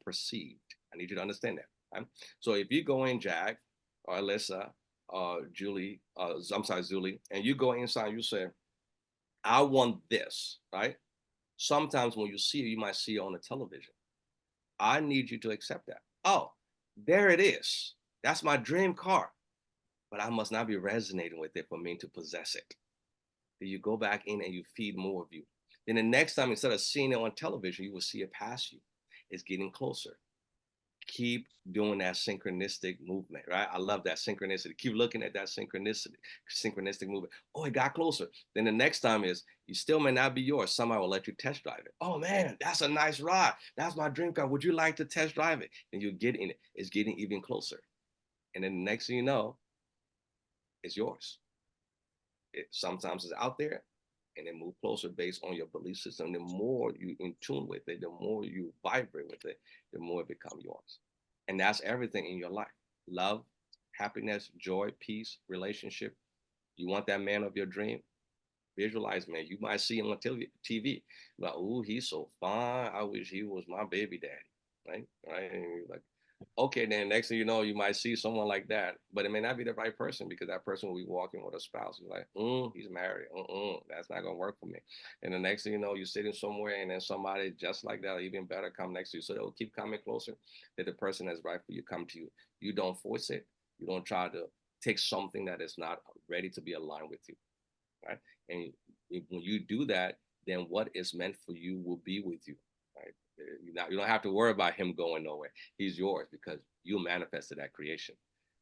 perceived. I need you to understand that. Right? So if you go in, Jack or Alyssa, Julie, Zuli, and you go inside, you say, I want this, right? Sometimes when you see it, you might see it on the television. I need you to accept that. Oh, there it is. That's my dream car. But I must not be resonating with it for me to possess it. Then you go back in and you feed more of you. Then the next time, instead of seeing it on television, you will see it pass you. It's getting closer. Keep doing that synchronistic movement, right? I love that synchronicity. Keep looking at that synchronistic movement. Oh, it got closer. Then the next time is, you still may not be yours. Somebody will let you test drive it. Oh man, that's a nice ride. That's my dream car. Would you like to test drive it? And you get in it. It's getting even closer. And then the next thing you know, it's yours. It sometimes is out there, and then move closer based on your belief system. The more you in tune with it, the more you vibrate with it, the more it becomes yours. And that's everything in your life. Love, happiness, joy, peace, relationship. You want that man of your dream? Visualize, man. You might see him on TV. Like, oh, he's so fine. I wish he was my baby daddy. Right? And you're like, okay, then next thing you know, you might see someone like that, but it may not be the right person because that person will be walking with a spouse. You're like, he's married. That's not gonna work for me. And the next thing you know, you're sitting somewhere, and then somebody just like that, or even better, come next to you. So they'll keep coming closer. That the person that's right for you come to you. You don't force it. You don't try to take something that is not ready to be aligned with you, right? And when you do that, then what is meant for you will be with you, right? You don't have to worry about him going nowhere. He's yours because you manifested that creation,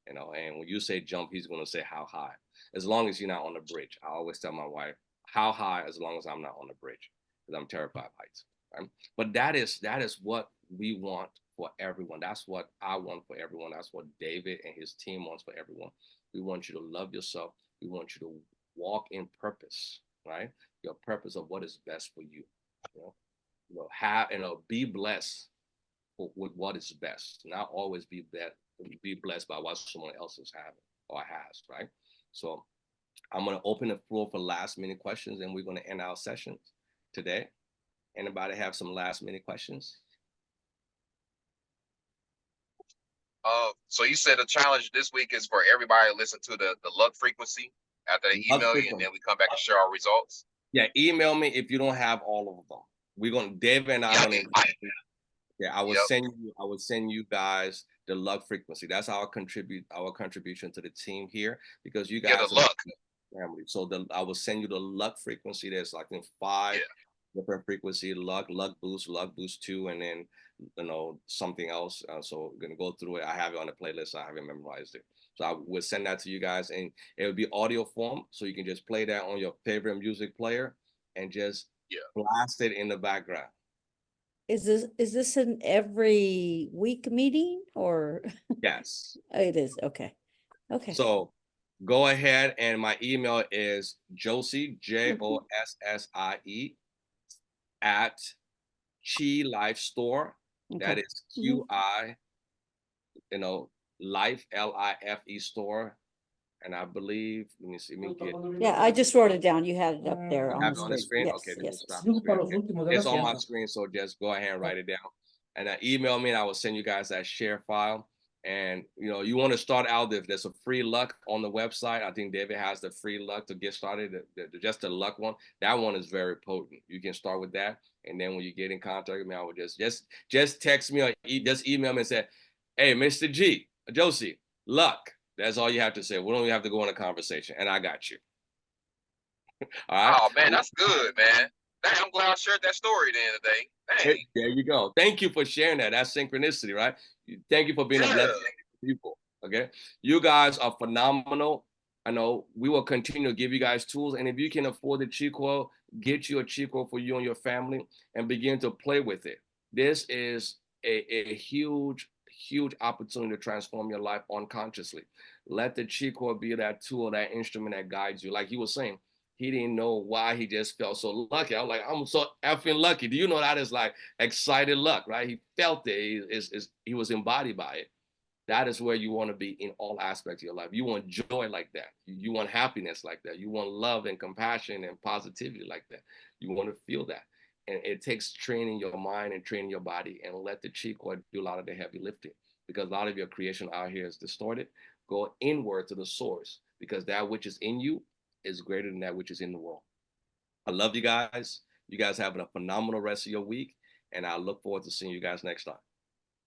and when you say jump, he's going to say how high, as long as you're not on the bridge. I always tell my wife, how high, as long as I'm not on the bridge, because I'm terrified of heights, right? But that is what we want for everyone. That's what I want for everyone. That's what David and his team wants for everyone. We want you to love yourself. We want you to walk in purpose, right? Your purpose of what is best for you. Be blessed with what is best. Not always be blessed by what someone else is having or has, right? So I'm going to open the floor for last minute questions, and we're going to end our session today. Anybody have some last minute questions? So you said the challenge this week is for everybody to listen to the luck frequency after they email you, and then we come back and share our results. Yeah, email me if you don't have all of them. David and I are going to. Yeah, I will send you guys the luck frequency. That's our contribution to the team here, because you Yeah, guys the are luck. family. So I will send you the luck frequency. There's like in 5 different frequency: luck boost 2, and then something else. So we're gonna go through it. I have it on the playlist. I haven't memorized it. So I will send that to you guys, and it will be audio form, so you can just play that on your favorite music player and just blast it in the background. Is this an every week meeting or? Yes. It is, okay. Okay. So go ahead, and my email is Jossie, Jossie, at Qi Life Store. That Okay. is QI, Life, LIFE store. And I believe, let me see, let me get Yeah, I just wrote it down. You had it up there on have the it on the screen. screen. Yes, Okay, let me yes. stop the screen. It's on my screen, so just go ahead and write it down. And email me, and I will send you guys that share file. And you want to start out, there's a free luck on the website. I think David has the free luck to get started, just the luck one. That one is very potent. You can start with that, and then when you get in contact with me, I would just text me or just email me and say, hey, Mr. G, Jossie, luck. That's all you have to say. We don't even have to go on a conversation, and I got you. All right. Oh man, that's good, man. Dang, I'm glad I shared that story at the end of the day. Dang. There you go. Thank you for sharing that. That's synchronicity, right? Thank you for being a blessing to people. Okay. You guys are phenomenal. I know we will continue to give you guys tools. And if you can afford the Qi Coil, get you a Qi Coil for you and your family and begin to play with it. This is a huge, huge opportunity to transform your life unconsciously. Let the Qi Coil be that tool, that instrument that guides you. Like he was saying, he didn't know why he just felt so lucky. I was like, I'm so effing lucky. Do you know that is like excited luck, right? He felt it. He was embodied by it. That is where you want to be in all aspects of your life. You want joy like that. You want happiness like that. You want love and compassion and positivity like that. You want to feel that. And it takes training your mind and training your body, and let the Qi Coil do a lot of the heavy lifting, because a lot of your creation out here is distorted. Go inward to the source, because that which is in you is greater than that which is in the world. I love you guys. You guys having a phenomenal rest of your week, and I look forward to seeing you guys next time.